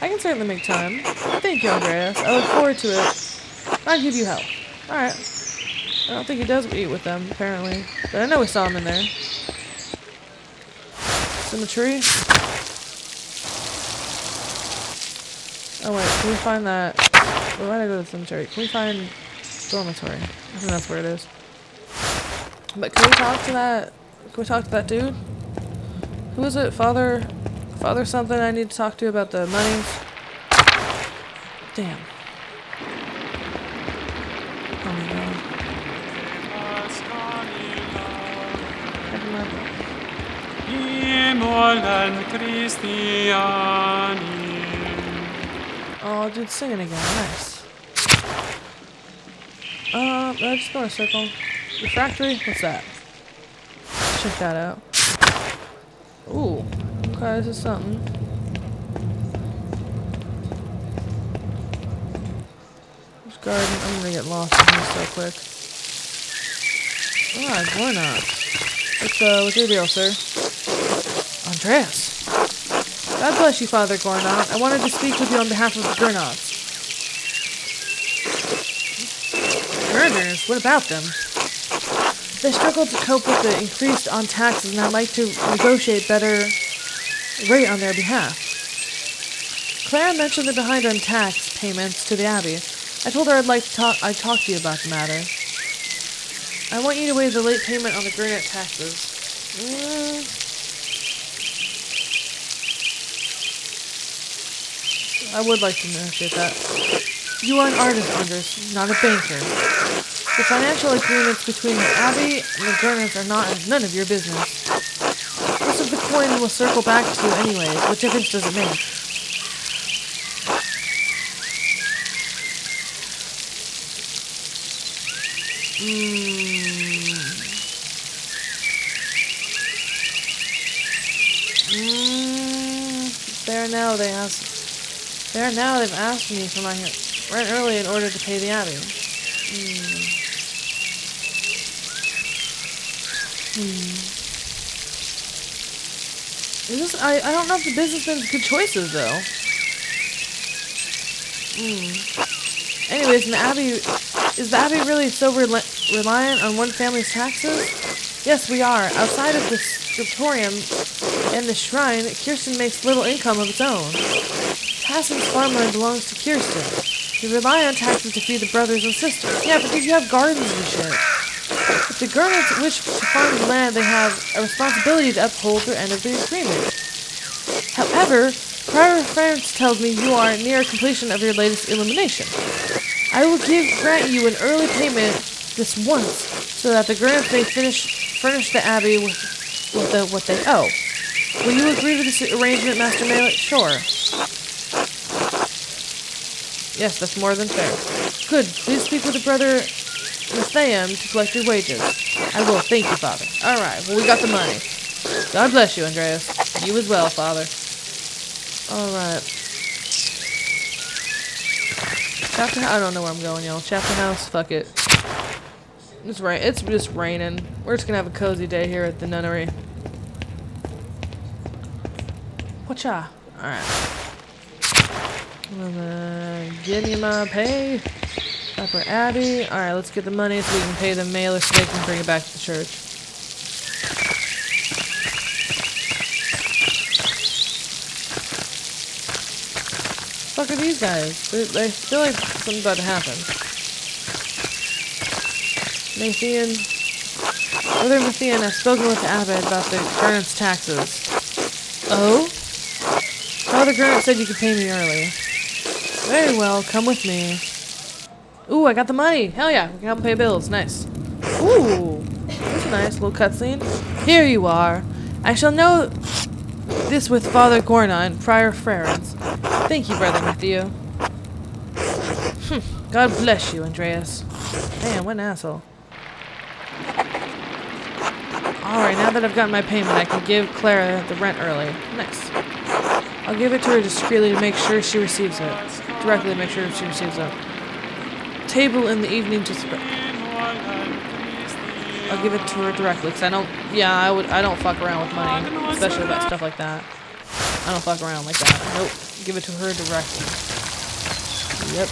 I can certainly make time. Thank you, Andreas. I look forward to it. I'll give you help. Alright. I don't think he does eat with them, apparently. But I know we saw him in there. Cemetery? Oh wait, can we find that? Why did I go to the cemetery? Can we find dormitory? I think that's where it is. But can we talk to that? Can we talk to that dude? Who is it? Father something I need to talk to about the monies? Damn. Oh my god. Oh, dude, singing again. Nice. I just go in a circle. Refractory? What's that? Let's check that out. Ooh. Okay, this is something. This garden. I'm gonna get lost in here so quick. Ah, why not? What's your deal, sir? Andreas. God bless you, Father Gornot. I wanted to speak with you on behalf of the Gurnots. Murders? What about them? They struggle to cope with the increase on taxes, and I'd like to negotiate better rate on their behalf. Clara mentioned they're behind on tax payments to the Abbey. I told her I'd talk to you about the matter. I want you to waive the late payment on the Gurnot taxes. I would like to negotiate that. You are an artist, Andres, not a banker. The financial agreements between the Abbey and the Gurnots are none of your business. Most of the coin will circle back to you anyways. What difference does it make? There now they've asked me for my rent early in order to pay the Abbey. I don't know if the businessman's good choices though. Anyways, is the Abbey really so reliant on one family's taxes? Yes, we are. Outside of the scriptorium and the shrine, Kirsten makes little income of its own. Hassan's farmland belongs to Kirsten. We rely on taxes to feed the brothers and sisters. Yeah, but you have gardens and shit. If the Gurnots wish to farm the land, they have a responsibility to uphold their end of the agreement. However, prior reference tells me you are near completion of your latest illumination. I will grant you an early payment this once, so that the Gurnots may furnish the Abbey with what they owe. Will you agree to this arrangement, Master Mallet? Sure. Yes, that's more than fair. Good. Please speak with the brother Mathaeum to collect your wages. I will. Thank you, Father. Alright, well, we got the money. God bless you, Andreas. You as well, Father. Alright. Chapter... I don't know where I'm going, y'all. Chapter house? Fuck it. It's just raining. We're just gonna have a cozy day here at the nunnery. Whatcha? Alright. Give me my pay. Upper Abbey. Alright, let's get the money so we can pay the mailer so they can bring it back to the church. What the fuck are these guys? They feel like something's about to happen. Mathian. Brother Mathian, I've spoken with the abbot about the Gurnet's taxes. Oh? Father Gurnet said you could pay me early. Very well, come with me. Ooh, I got the money. Hell yeah, we can help pay bills. Nice. Ooh, that's a nice little cutscene. Here you are. I shall know this with Father Gornine, Prior Ferens. Thank you, Brother Matthew. God bless you, Andreas. Man, what an asshole. Alright, now that I've gotten my payment, I can give Clara the rent early. Nice. I'll give it to her discreetly to make sure she receives it. Directly to make sure she receives it. Table in the evening to spread. I'll give it to her directly, because I don't... Yeah, I don't fuck around with money. Especially about stuff like that. I don't fuck around like that. Nope. Give it to her directly. Yep.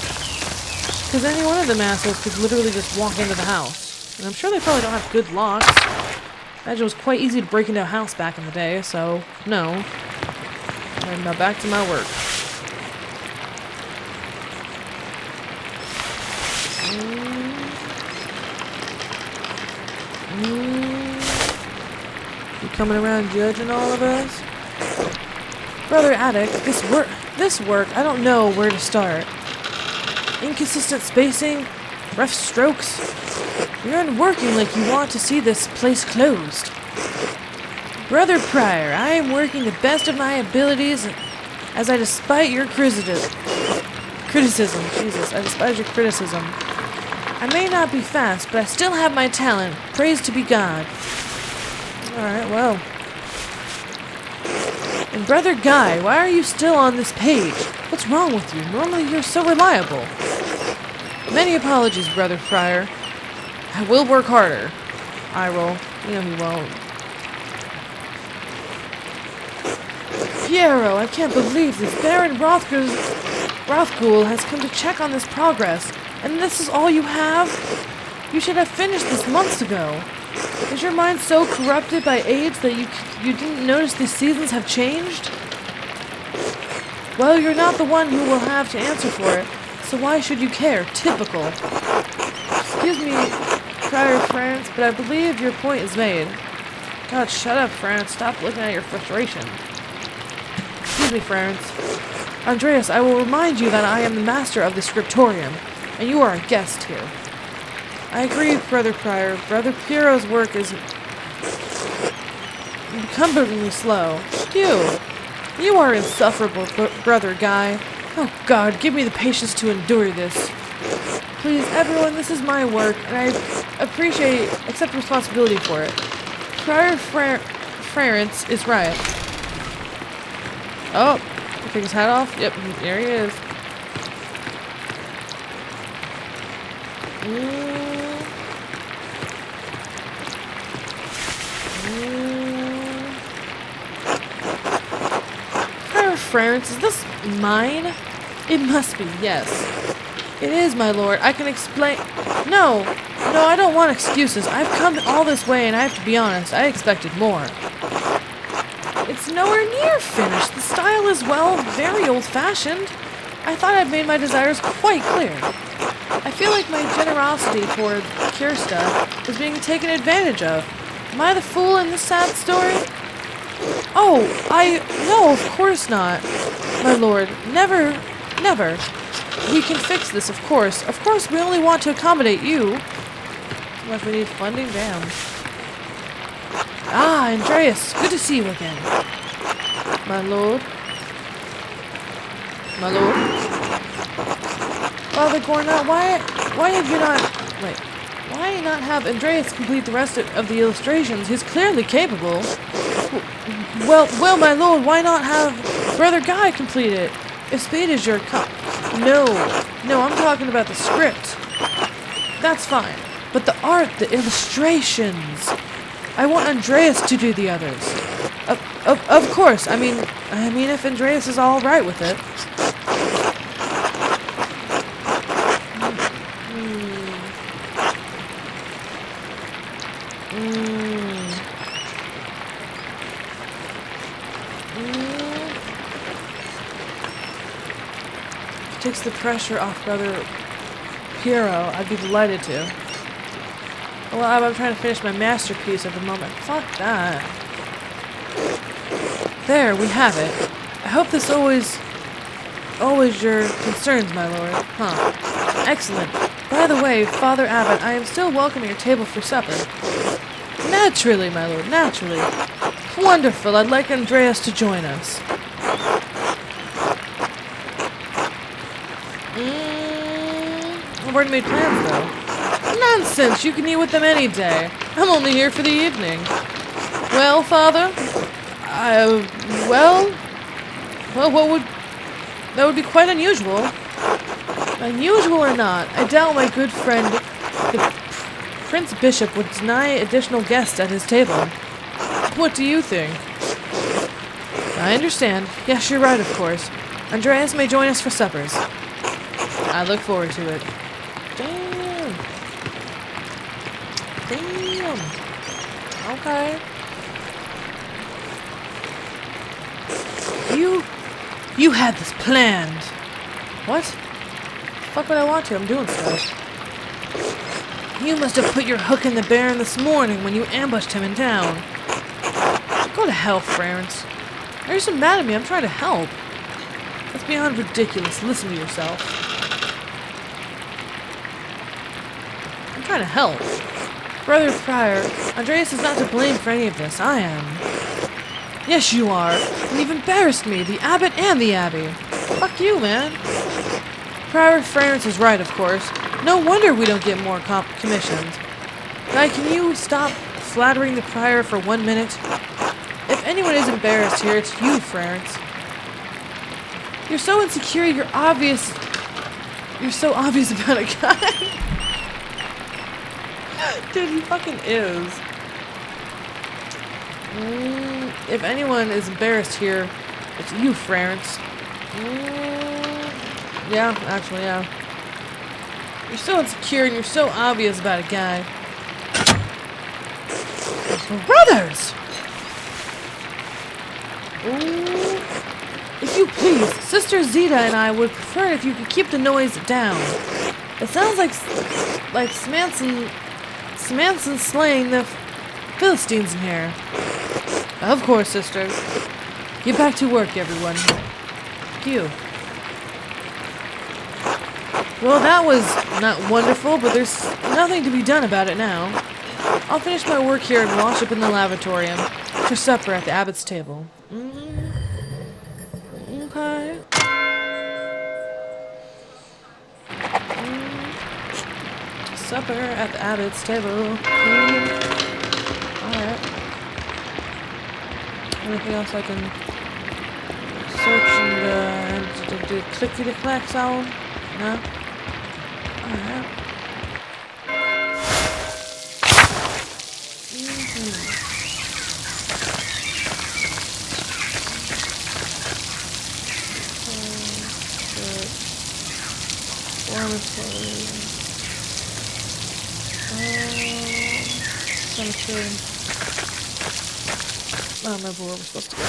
Because any one of them assholes could literally just walk into the house. And I'm sure they probably don't have good locks. I imagine it was quite easy to break into a house back in the day, so... No. Alright, now back to my work. You coming around judging all of us? Brother Attic, this work, I don't know where to start. Inconsistent spacing, rough strokes. You aren't working like you want to see this place closed. Brother Prior, I am working the best of my abilities as I despite your criticism. Jesus, I despise your criticism. I may not be fast, but I still have my talent. Praise to be God. Alright, well. And Brother Guy, why are you still on this page? What's wrong with you? Normally you're so reliable. Many apologies, Brother Friar. I will work harder. I roll. You know he won't. Piero, I can't believe this. Baron Rothgul has come to check on this progress. And this is all you have? You should have finished this months ago. Is your mind so corrupted by age that you didn't notice the seasons have changed? Well, you're not the one who will have to answer for it, so why should you care? Typical. Excuse me, Prior France, but I believe your point is made. God, shut up, France. Stop looking at your frustration. Excuse me, France. Andreas, I will remind you that I am the master of the scriptorium, and you are a guest here. I agree, Brother Prior. Brother Piero's work is incomparably slow. You are insufferable, Brother Guy. Oh God, give me the patience to endure this. Please, everyone, this is my work, and I accept responsibility for it. Prior Ference is right. Oh, take his hat off? Yep, there he is. Prior Ference, is this mine? It must be, yes. It is, my lord. I can explain... No, I don't want excuses. I've come all this way, and I have to be honest. I expected more. It's nowhere near finished. The style is, well, very old-fashioned. I thought I'd made my desires quite clear. I feel like my generosity toward Kirsta is being taken advantage of. Am I the fool in this sad story? Oh, no, of course not. My lord, never. We can fix this, of course. Of course, we only want to accommodate you. What if we need funding? Damn. Ah, Andreas, good to see you again. My lord. Father Gornat, why have you not... Wait. Why not have Andreas complete the rest of the illustrations? He's clearly capable. Well, my lord, why not have Brother Guy complete it? If speed is your No, I'm talking about the script. That's fine. But the art, the illustrations. I want Andreas to do the others. Of course. I mean, if Andreas is all right with it. Takes the pressure off Brother Piero. I'd be delighted to. Well, I'm trying to finish my masterpiece at the moment. Fuck that. There, we have it. I hope this always your concerns, my lord. Huh. Excellent. By the way, Father Abbot, I am still welcome at your table for supper. Naturally, my lord, naturally. Wonderful. I'd like Andreas to join us. I've already made plans, though. Nonsense! You can eat with them any day. I'm only here for the evening. Well, Father? Well, that would be quite unusual. Unusual or not, I doubt my good friend, the Prince Bishop, would deny additional guests at his table. What do you think? I understand. Yes, you're right, of course. Andreas may join us for suppers. I look forward to it. Damn. Okay. You had this planned. What? Fuck would I want to? I'm doing stuff. You must have put your hook in the Baron this morning when you ambushed him in town. Go to hell, Clarence. Why are you so mad at me? I'm trying to help. That's beyond ridiculous. Listen to yourself. I'm trying to help. Brother Prior, Andreas is not to blame for any of this. I am. Yes, you are. And you've embarrassed me, the abbot and the abbey. Fuck you, man. Prior Clarence is right, of course. No wonder we don't get more commissions. Guy, can you stop flattering the prior for 1 minute? If anyone is embarrassed here, it's you, Clarence. You're so insecure, you're so obvious about a guy. Dude, he fucking is. If anyone is embarrassed here, it's you, Clarence. Yeah, actually, yeah. You're so insecure and you're so obvious about a guy. Brothers! Ooh. If you please, Sister Zita and I would prefer it if you could keep the noise down. It sounds like Samantha slaying the Philistines in here. Of course, sister. Get back to work, everyone. Thank you. Well, that was not wonderful, but there's nothing to be done about it now. I'll finish my work here and wash up in the lavatorium for supper at the abbot's table. Okay. Supper at the abbot's table. Alright. Anything else I can search and do clickety-clack sound? No? Alright. Cemetery. I don't remember where we're supposed to go.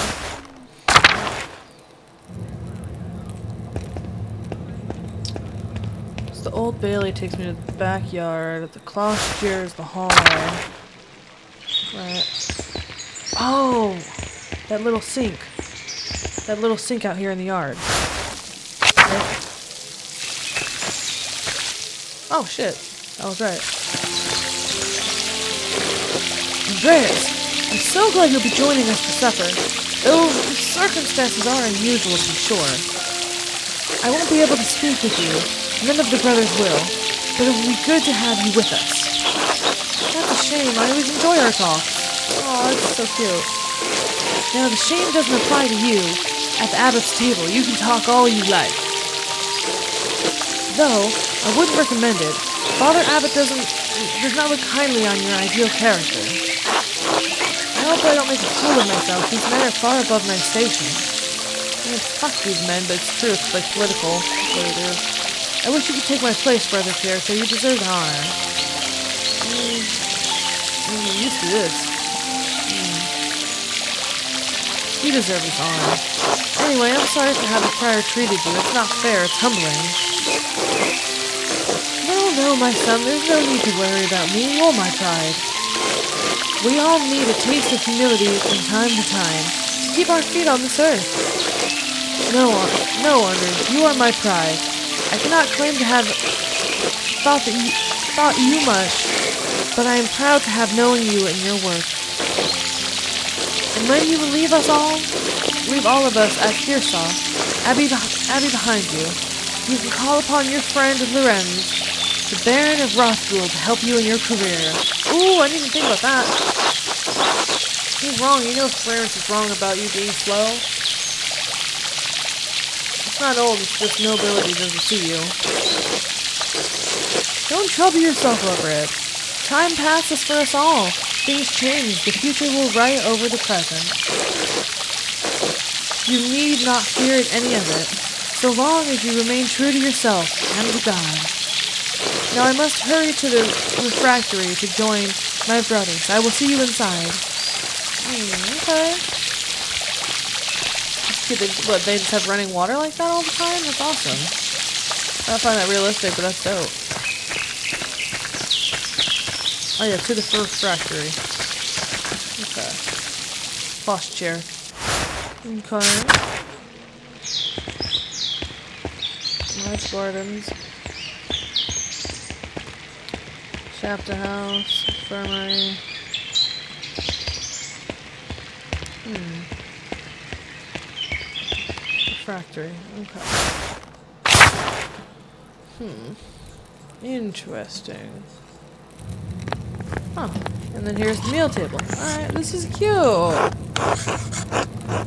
So the Old Bailey takes me to the backyard. The cloister is the hallway. Right. Oh! That little sink. That little sink out here in the yard. Right. Oh shit. I was right. Andreas, I'm so glad you'll be joining us for supper. Though the circumstances are unusual to be sure. I won't be able to speak with you, none of the brothers will, but it will be good to have you with us. That's a shame. I always enjoy our talks. Oh, that's so cute. Now, the shame doesn't apply to you. At the abbot's table, you can talk all you like. Though, I wouldn't recommend it. Father Abbot does not look kindly on your ideal character. I hope I don't make a fool of myself. These men are far above my station. I mean, fuck these men, but it's true. It's like political. That's what it is. I wish you could take my place, Brother Character. You deserve the honor. I'm used to this. You deserve this honor. Anyway, I'm sorry for how the prior treated you. It's not fair. It's humbling. No, my son. There's no need to worry about me or my pride. We all need a taste of humility from time to time to keep our feet on this earth. No, Anders, you are my pride. I cannot claim to have thought you much, but I am proud to have known you and your work. And when you will leave all of us at Hirsau, Abbey behind you, you can call upon your friend Lorenz, the Baron of Rothschild, to help you in your career. Ooh, I didn't even think about that. He's wrong. You know Clarence is wrong about you being slow. It's not old, it's just nobility doesn't see you. Don't trouble yourself over it. Time passes for us all. Things change. The future will write over the present. You need not fear any of it, so long as you remain true to yourself and to God. Now I must hurry to the refectory to join my brothers. I will see you inside. Okay. They just have running water like that all the time? That's awesome. I don't find that realistic, but that's dope. Oh yeah, to the refectory. Okay. Boss chair. Okay. Nice gardens. Chapter house, infirmary. Refractory. Okay. Interesting. Huh. And then here's the meal table. Alright, this is cute.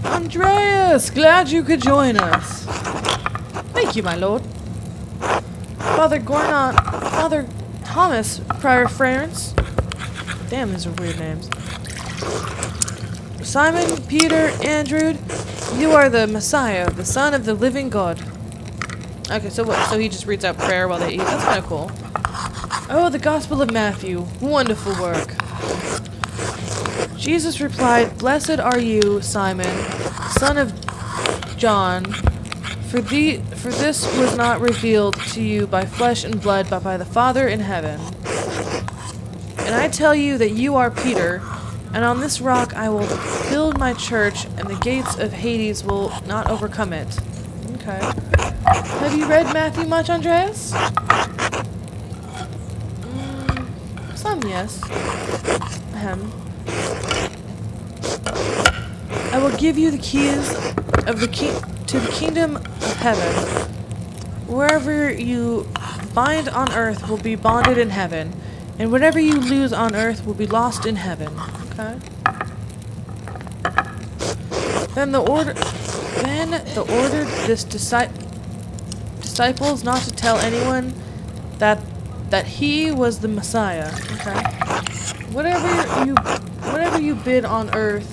Andreas! Glad you could join us. Thank you, my lord. Father Thomas, Prior Ference. Damn, these are weird names. Simon, Peter, Andrew, you are the Messiah, the Son of the living God. Okay, so what? So he just reads out prayer while they eat. That's kind of cool. Oh, the Gospel of Matthew. Wonderful work. Jesus replied, "Blessed are you, Simon, son of John, for this was not revealed to you by flesh and blood, but by the Father in heaven. And I tell you that you are Peter, and on this rock I will build my church, and the gates of Hades will not overcome it." Okay. Have you read Matthew much, Andreas? Some, yes. Ahem. I will give you the keys of to the kingdom of heaven. Wherever you bind on earth will be bonded in heaven, and whatever you lose on earth will be lost in heaven. Okay. Then the ordered this disciples not to tell anyone that he was the Messiah. Okay. Whatever you bid on earth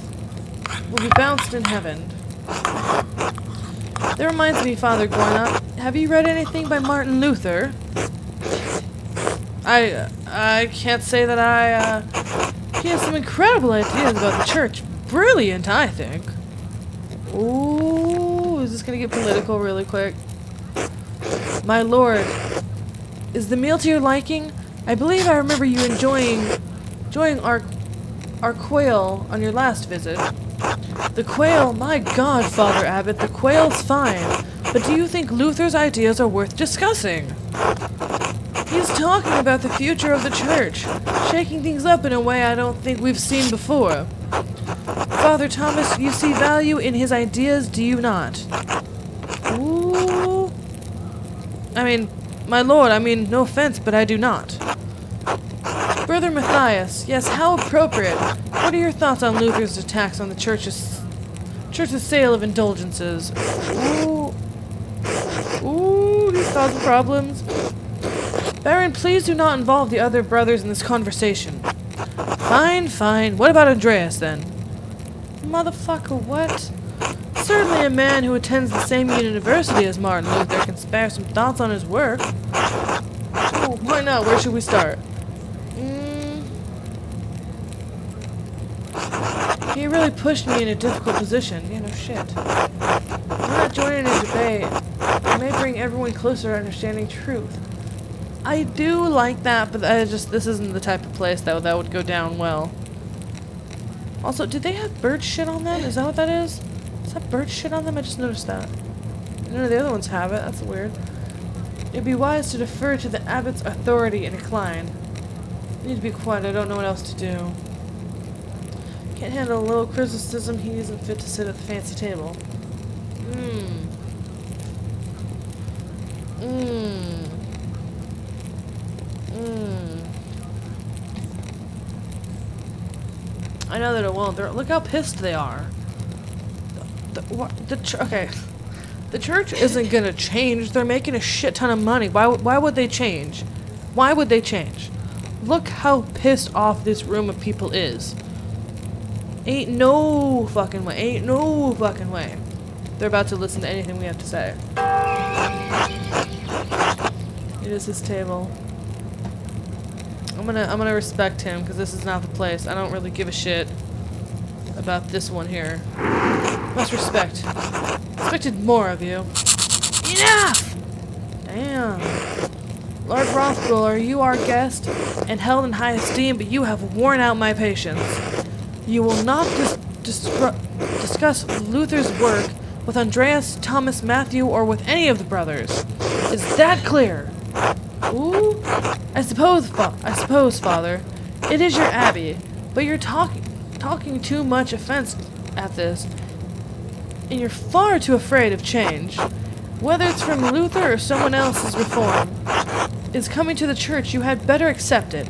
will be bounced in heaven. That reminds me, Father Gornat, have you read anything by Martin Luther? I can't say that he has some incredible ideas about the church. Brilliant, I think. Ooh, is this gonna get political really quick? My lord, is the meal to your liking? I believe I remember you enjoying our quail on your last visit. The quail, my God, Father Abbot, the quail's fine. But do you think Luther's ideas are worth discussing? He's talking about the future of the church, shaking things up in a way I don't think we've seen before. Father Thomas, you see value in his ideas, do you not? Ooh. I mean, My lord, I mean, no offense, but I do not. Brother Matthias, yes, how appropriate. What are your thoughts on Luther's attacks on the church's sale of indulgences? Ooh. Ooh, he's causing problems. Baron, please do not involve the other brothers in this conversation. Fine, fine. What about Andreas, then? Motherfucker, what? Certainly a man who attends the same university as Martin Luther can spare some thoughts on his work. Oh, why not? Where should we start? He really pushed me in a difficult position. Yeah, no shit. I'm not joining a debate. It may bring everyone closer to understanding truth. I do like that, but this isn't the type of place that would go down well. Also, did they have bird shit on them? Is that what that is? Is that bird shit on them? I just noticed that. None of the other ones have it. That's weird. It'd be wise to defer to the abbot's authority and decline. I need to be quiet. I don't know what else to do. Can't handle a little criticism. He isn't fit to sit at the fancy table. I know that it won't. Look how pissed they are. Okay. The church isn't gonna change. They're making a shit ton of money. Why would they change? Why would they change? Look how pissed off this room of people is. Ain't no fucking way. Ain't no fucking way. They're about to listen to anything we have to say. It is his table. I'm gonna respect him because this is not the place. I don't really give a shit about this one here. Must respect. Expected more of you. Enough! Damn. Lord Rothbuller, you are guest and held in high esteem, but you have worn out my patience. You will not discuss Luther's work with Andreas, Thomas, Matthew, or with any of the brothers. Is that clear? Ooh. I suppose, Father, it is your abbey, but you're talking too much offense at this, and you're far too afraid of change. Whether it's from Luther or someone else's reform is coming to the church, you had better accept it.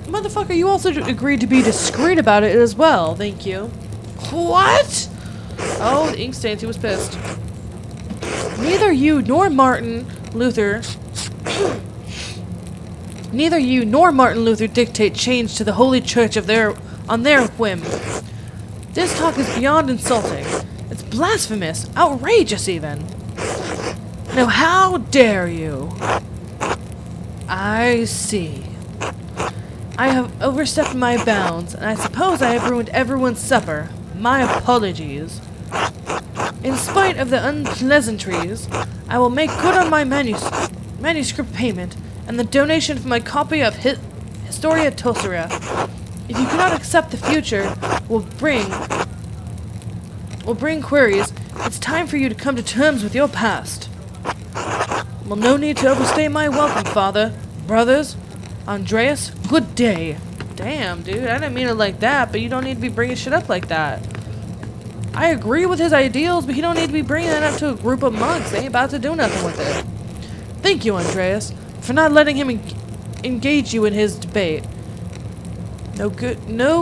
Motherfucker, you also agreed to be discreet about it as well. Thank you. What? Oh, the ink stains. He was pissed. Neither you nor Martin Luther dictate change to the Holy Church on their whim. This talk is beyond insulting. It's blasphemous, outrageous even. Now how dare you? I see. I have overstepped my bounds, and I suppose I have ruined everyone's supper. My apologies. In spite of the unpleasantries, I will make good on my manuscript payment and the donation for my copy of Historia Tosera. If you cannot accept the future will bring queries, it's time for you to come to terms with your past. Well, no need to overstay my welcome, Father. Brothers, Andreas, good day. Damn, dude, I didn't mean it like that, but you don't need to be bringing shit up like that. I agree with his ideals, but you don't need to be bringing that up to a group of monks. They ain't about to do nothing with it. Thank you, Andreas, for not letting him engage you in his debate. No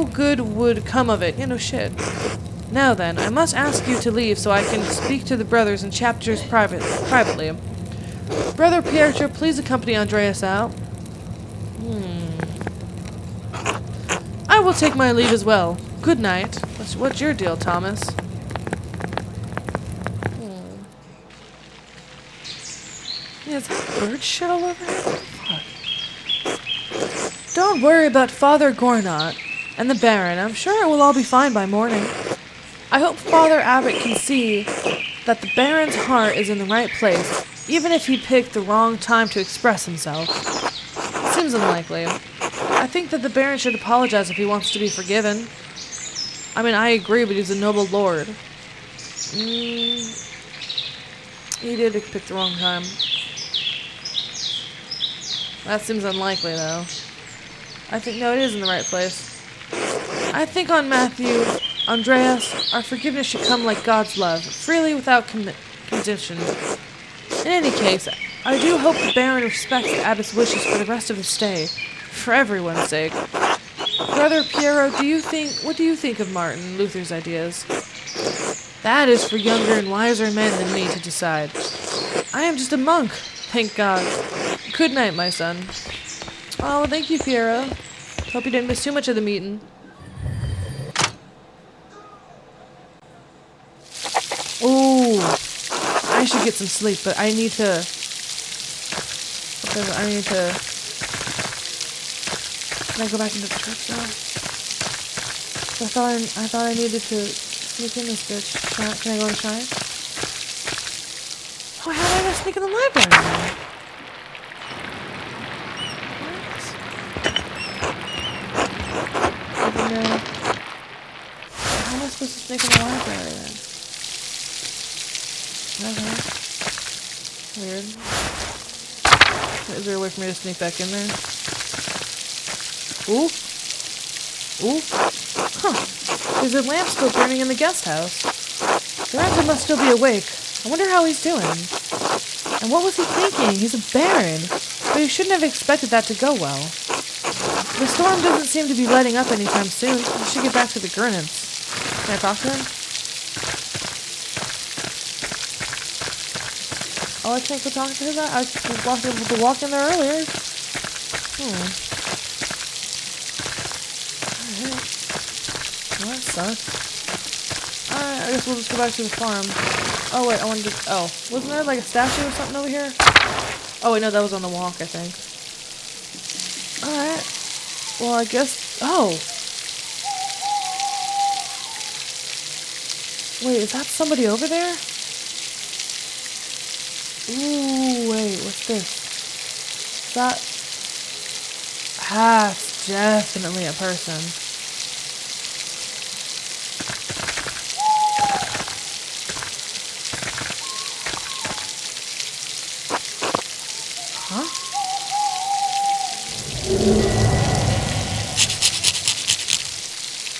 good would come of it. Yeah, no shit. Now then, I must ask you to leave so I can speak to the brothers and chapters privately. Brother Pietro, please accompany Andreas out. I will take my leave as well. Good night. What's your deal, Thomas? Yeah, is that bird shit all over here? Fuck. Don't worry about Father Gornot and the Baron. I'm sure it will all be fine by morning. I hope Father Abbot can see that the Baron's heart is in the right place, even if he picked the wrong time to express himself. It seems unlikely. I think that the Baron should apologize if he wants to be forgiven. I mean, I agree, but he's a noble lord. He did pick the wrong time. That seems unlikely, though. I think, no, it is in the right place. I think on Matthew, Andreas, our forgiveness should come like God's love, freely without conditions. In any case, I do hope the Baron respects the Abbot's wishes for the rest of his stay, for everyone's sake. Brother Piero, what do you think of Martin Luther's ideas? That is for younger and wiser men than me to decide. I am just a monk, thank God. Good night, my son. Oh, well, thank you, Piero. Hope you didn't miss too much of the meeting. Ooh, I should get some sleep, but I need to... Can I go back into the church now? I thought I needed to sneak in this bitch. Can I go and try? Oh, how did I just sneak in the library now? What? How am I supposed to sneak in the library then? Okay. Weird. Is there a way for me to sneak back in there? Ooh. Ooh. Huh. There's a lamp still burning in the guest house. The Lorenzo must still be awake. I wonder how he's doing. And what was he thinking? He's a baron. But he shouldn't have expected that to go well. The storm doesn't seem to be letting up anytime soon. I should get back to the Gurnants. Can I talk to him? Oh, I can't go talk to him? I was able to walk in there earlier. Alright. Well, that sucks. Alright, I guess we'll just go back to the farm. Oh, wait, I wanted to... Oh, wasn't there like a statue or something over here? Oh, wait, no, that was on the walk, I think. Alright. Well, I guess... Oh! Wait, is that somebody over there? Ooh, wait, what's this? It's definitely a person. Huh?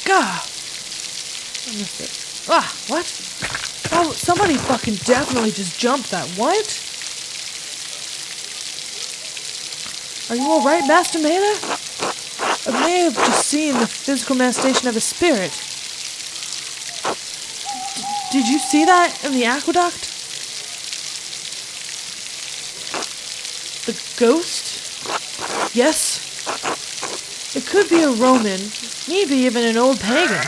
Gah! I missed it. Ah, what? Oh, somebody fucking definitely just jumped that. What? Are you alright, Master Mela? I may have just seen the physical manifestation of a spirit. Did you see that in the aqueduct? The ghost? Yes. It could be a Roman, maybe even an old pagan.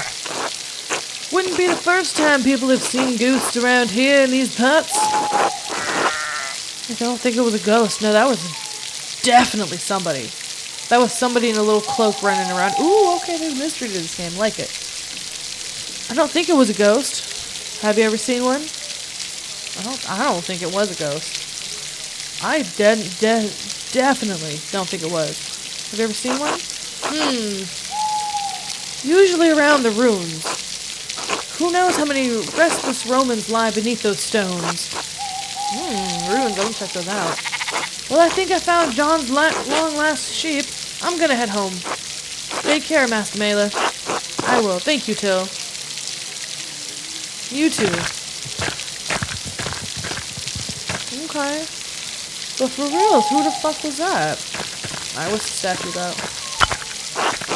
Wouldn't be the first time people have seen ghosts around here in these parts. I don't think it was a ghost. No, that was definitely somebody. That was somebody in a little cloak running around. Ooh, okay, there's mystery to this game. Like it. I don't think it was a ghost. Have you ever seen one? I don't think it was a ghost. I definitely don't think it was. Have you ever seen one? Usually around the ruins. Who knows how many restless Romans lie beneath those stones? Ruins, I'll check those out. Well, I think I found John's long-lost sheep. I'm gonna head home. Take care, Master Mela. I will. Thank you, Till. You too. Okay. But for reals, who the fuck was that? Alright, what's the statue about?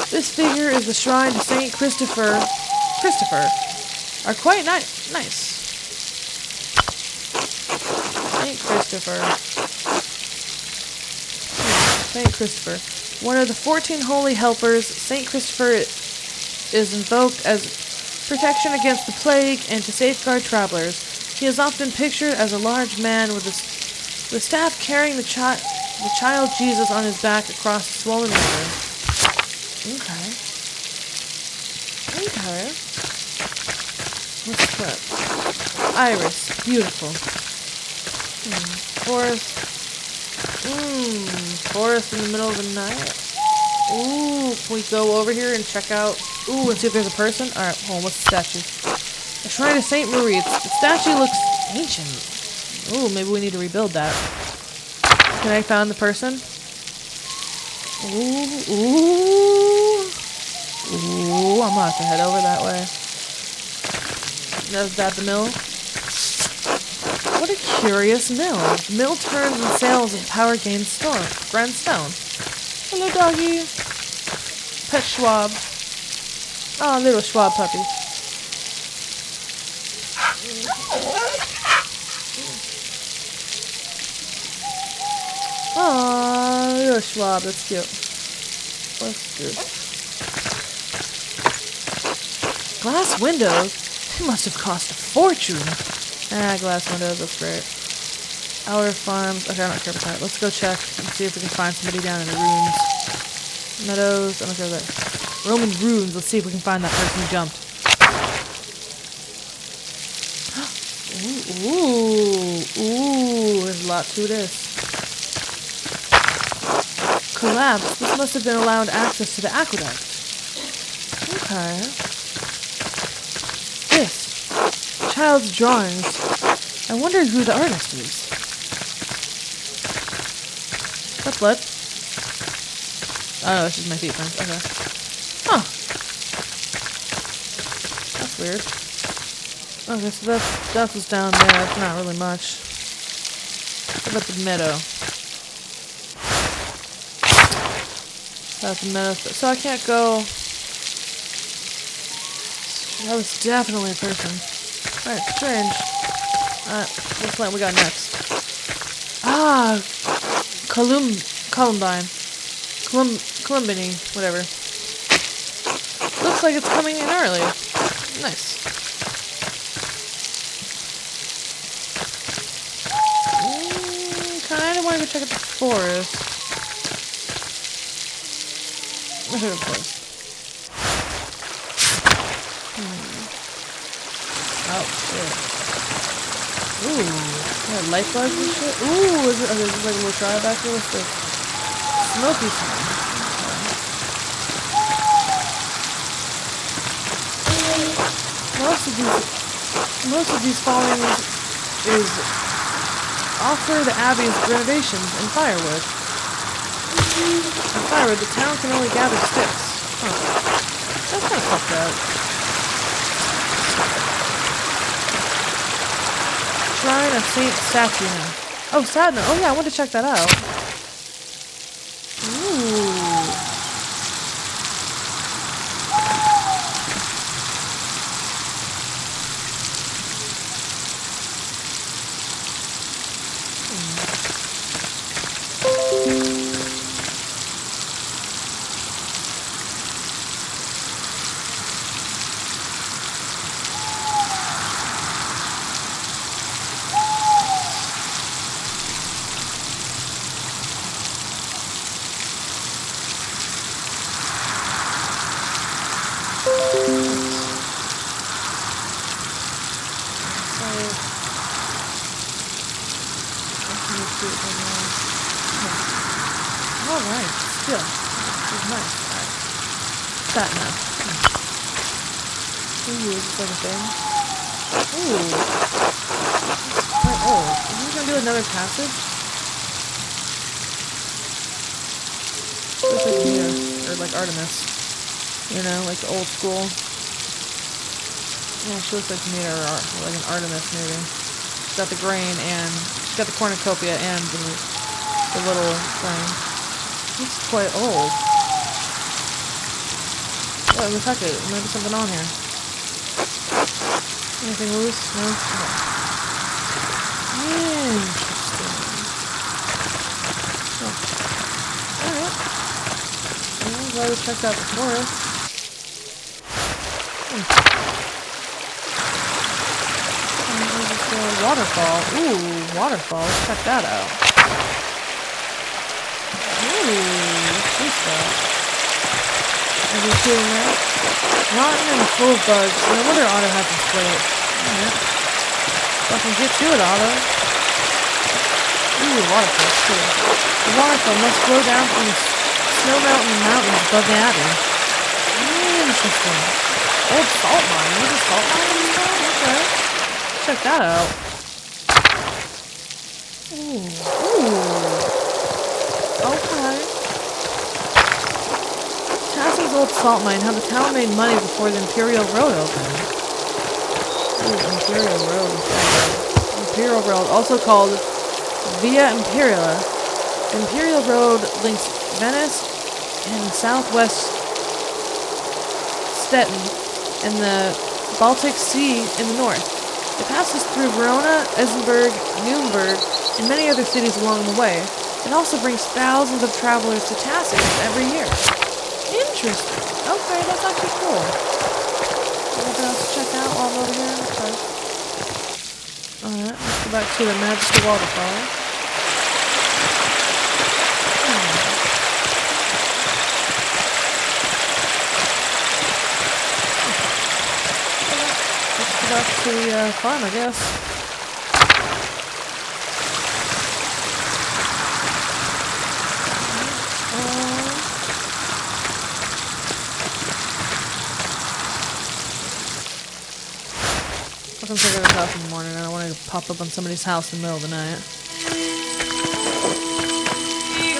This figure is the shrine to Saint Christopher. Are quite nice. Saint Christopher. One of the 14 holy helpers, Saint Christopher is invoked as protection against the plague and to safeguard travelers. He is often pictured as a large man with a staff carrying the child Jesus on his back across a swollen river. Okay. What's that? Iris. Beautiful. Forest. Forest in the middle of the night. Ooh, can we go over here and check out? Ooh, and see if there's a person? Alright, hold on, what's the statue? A shrine of Saint Moritz. The statue looks ancient. Ooh, maybe we need to rebuild that. Can I find the person? Ooh, I'm gonna have to head over that way. Is that the mill? What a curious mill. The mill turns and sails of power gained storm. Grand stone. Hello, doggy. Pet Schwab. Oh, little Schwab puppy. Aw, little Schwab. That's cute. What's this? Glass windows? They must have cost a fortune. Glass windows. That's great. Outer farms. Okay, I don't care about that. Let's go check and see if we can find somebody down in the ruins. Meadows. I don't care about that. Roman ruins. Let's see if we can find that person who jumped. Ooh. There's a lot to this. Collapse. This must have been allowed access to the aqueduct. Okay. This. Child's drawings. I wonder who the artist is. Is that blood? Oh, no, that's just my feet prints. Okay. Huh. That's weird. Okay, so that's what's down there. That's not really much. What about the meadow? That's the meadow. So I can't go. That was definitely a person. Alright, strange. What's what we got next? Ah! Columbine. Columbine, whatever. Looks like it's coming in early. Nice. Kinda wanna go check out the forest. Let's check out the forest. Oh, shit. Ooh. Yeah, lifeguards and shit? Ooh, is it, there's like a little tribe back here with the smoky smell. Most of these followings is offer the abbey's renovations and firewood. And firewood, the town can only gather sticks. Huh. That's kind of fucked up. Shrine of Saint Satina. Oh, Satina. Oh yeah, I want to check that out. Ooh. Alright, still. This is nice. Alright. That now. Ooh, is this like a thing? Ooh. It's quite old. Is he gonna do another passage? Looks like Mia, or like Artemis. You know, like the old school. Yeah, she looks like Mia or like an Artemis maybe. She's got the grain and she's got the cornucopia and the little thing. It's quite old. Oh, let me check it. There might be something on here. Anything loose? No? Okay. Interesting. Oh. Alright. Well, I'm glad we checked out the forest. Waterfall. Ooh, waterfall. Let's check that out. Ooh, what's this stuff? Are you kidding me? Rotten and full of bugs. No wonder Otto had to split. Alright. Fucking get to it, Otto. Ooh, waterfall, too. The waterfall must flow down from the snow mountain mountains above the abbey. Interesting. Old salt mine. There's a salt mine in this town? Okay. Check that out. Ooh. Okay. Tass's old salt mine, how the town made money before the Imperial Road opened. Ooh, Imperial Road. Imperial Road, also called Via Imperiala. The Imperial Road links Venice and southwest Stettin and the Baltic Sea in the north. It passes through Verona, Eisenberg, Nuremberg, and many other cities along the way. It also brings thousands of travelers to Tassing every year. Interesting. Okay, that's actually cool. Anything else to check out while I'm over here? Okay. Alright, let's go back to the magical waterfall. Let's go back to the farm, I guess. I'm figuring this out in the morning and I wanted to pop up on somebody's house in the middle of the night.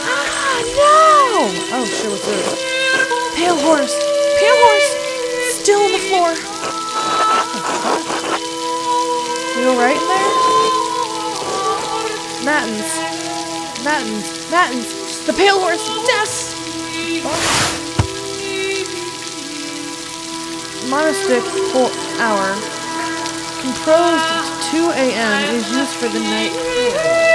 Ah, no! Oh shit, what's this? Pale horse! Pale horse! Still on the floor! You alright in there? Matins. Matins. Matins! The pale horse! Yes! Monastic hour. Composed at 2 a.m. is used for the night prayer.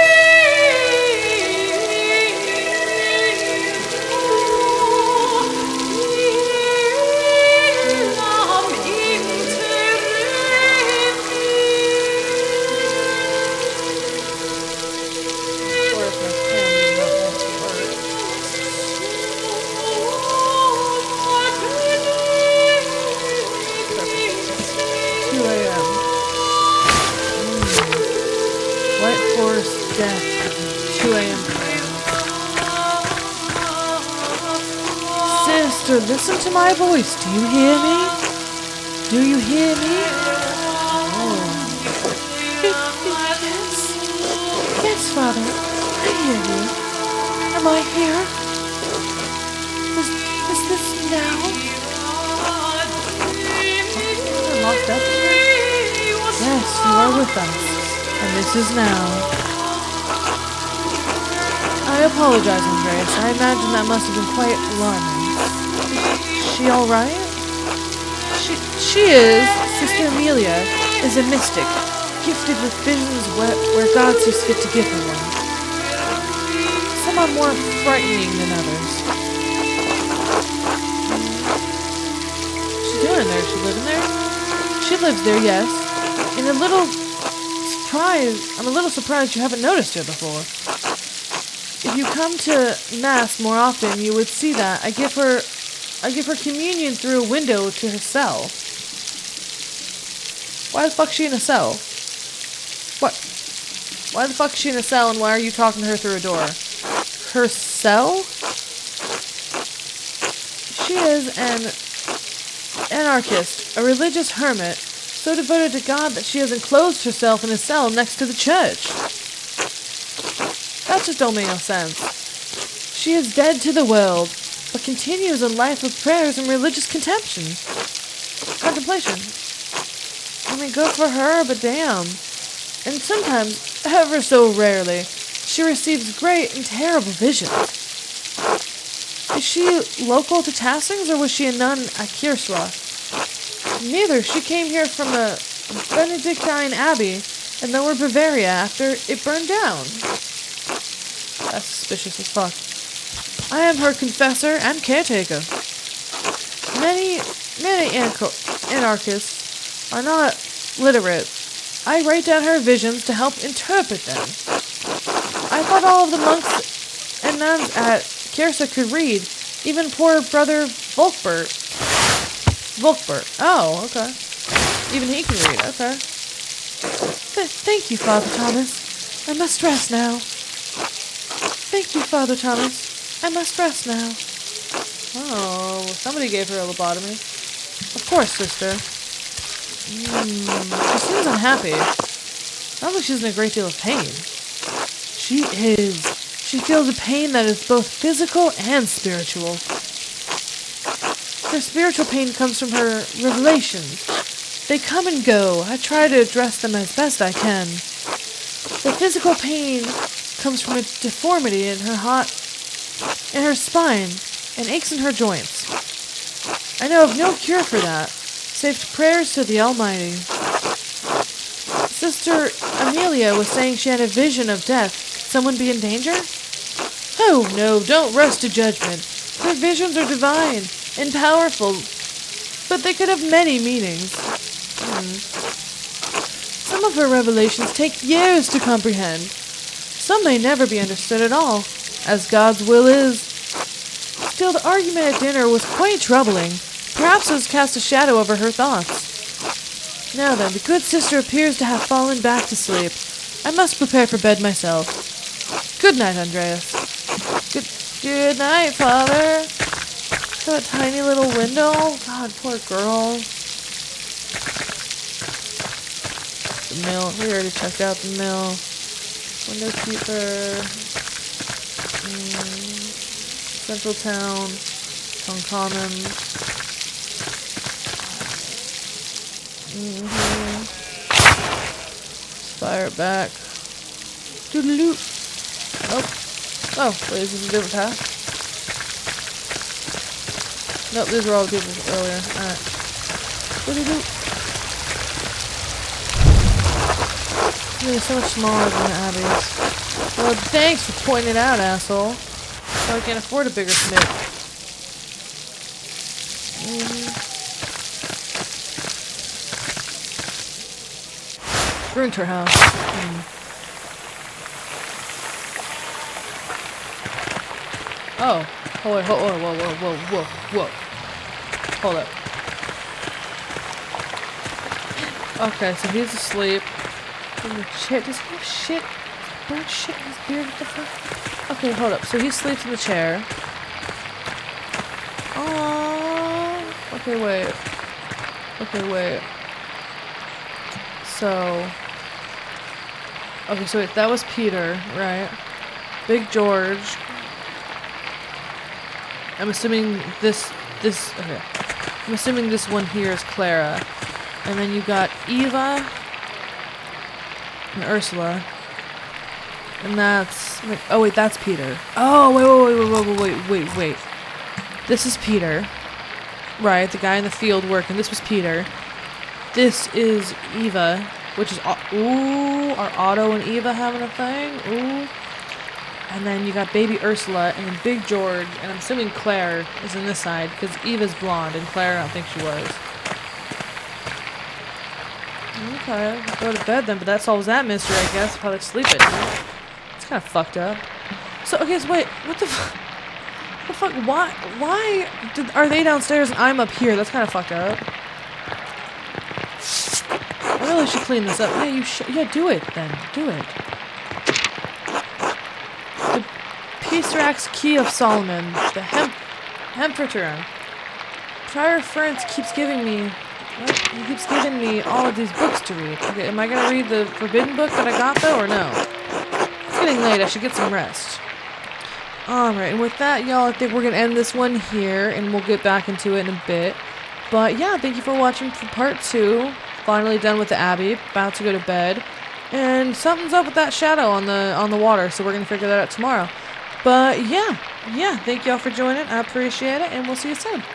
Death, 2 a.m. Sister, listen to my voice. Do you hear me? Do you hear me? Oh. Yes. Yes, Father. I hear you. Am I here? Is this now? I'm locked up here? Yes, you are with us. And this is now. I apologize, Andreas. I imagine that must have been quite alarming. Is she alright? She is. Sister Amelia is a mystic, gifted with visions where God sees fit to give her one. Some are more frightening than others. What's she doing there? Is she living there? She lives there, yes. I'm a little surprised you haven't noticed her before. If you come to Mass more often, you would see that I give her communion through a window to her cell. Why the fuck is she in a cell? What? Why the fuck is she in a cell and why are you talking to her through a door? Her cell? She is an anarchist, a religious hermit, so devoted to God that she has enclosed herself in a cell next to the church. That just don't make no sense. She is dead to the world, but continues a life of prayers and religious contemplation. I mean, good for her, but damn. And sometimes, ever so rarely, she receives great and terrible visions. Is she local to Tassings, or was she a nun at Kierswa? Neither. She came here from a Benedictine abbey in Lower Bavaria after it burned down. That's suspicious as fuck. I am her confessor and caretaker. Many anarchists are not literate. I write down her visions to help interpret them. I thought all of the monks and nuns at Kiersa could read, even poor brother Volkbert. Oh, okay. Even he can read, okay. Thank you, Father Thomas. I must rest now. Thank you, Father Thomas. I must rest now. Oh, somebody gave her a lobotomy. Of course, sister. She seems unhappy. Sounds like she's in a great deal of pain. She is. She feels a pain that is both physical and spiritual. Her spiritual pain comes from her revelations. They come and go. I try to address them as best I can. The physical pain comes from a deformity in her spine and aches in her joints. I know of no cure for that, save prayers to the Almighty. Sister Amelia was saying she had a vision of death. Could someone be in danger? Oh, no, don't rush to judgment. Her visions are divine and powerful, but they could have many meanings. Some of her revelations take years to comprehend. Some may never be understood at all, as God's will is. Still, the argument at dinner was quite troubling. Perhaps it has cast a shadow over her thoughts. Now then, the good sister appears to have fallen back to sleep. I must prepare for bed myself. Good night, Andreas. Good night, Father. That tiny little window. God, poor girl. The mill. We already checked out the mill. Window keeper. Central town. Town common. Fire it back. Doodaloo. Oh, wait, is this a different path? Nope, these were all the people earlier. Alright. Doodaloo. They're so much smaller than the abbeys. Well, thanks for pointing it out, asshole. So I can't afford a bigger smith. Ruined her house. Oh. Whoa. Hold up. Okay, so he's asleep. Shit, does he have shit? Bird shit in his beard? What the fuck? Okay, hold up. So he sleeps in the chair. Oh. Okay, wait. So wait, that was Peter, right? Big George. I'm assuming this okay. I'm assuming this one here is Clara. And then you got Eva and Ursula. And that's oh wait, that's Peter. Oh wait. This is Peter. Right, the guy in the field working. This was Peter. This is Eva, which is are Otto and Eva having a thing? Ooh. And then you got baby Ursula and then Big George, and I'm assuming Claire is in this side because Eva's blonde and Claire I don't think she was. Okay, go to bed then, but that solves that mystery, I guess. Probably sleep at night. It's kind of fucked up. So okay, so wait, what the fuck? Why are they downstairs and I'm up here? That's kind of fucked up. I really should clean this up. Yeah, yeah, do it then. Do it. The Pisrax Key of Solomon. The Hemperter. Prior Ference keeps giving me all of these books to read. Okay, am I gonna read the forbidden book that I got though, or no? It's getting late. I should get some rest. Alright, and with that, y'all, I think we're gonna end this one here, and we'll get back into it in a bit. But yeah, thank you for watching for part 2. Finally done with the Abbey, about to go to bed. And something's up with that shadow on the water, so we're gonna figure that out tomorrow. But yeah, thank y'all for joining. I appreciate it, and we'll see you soon.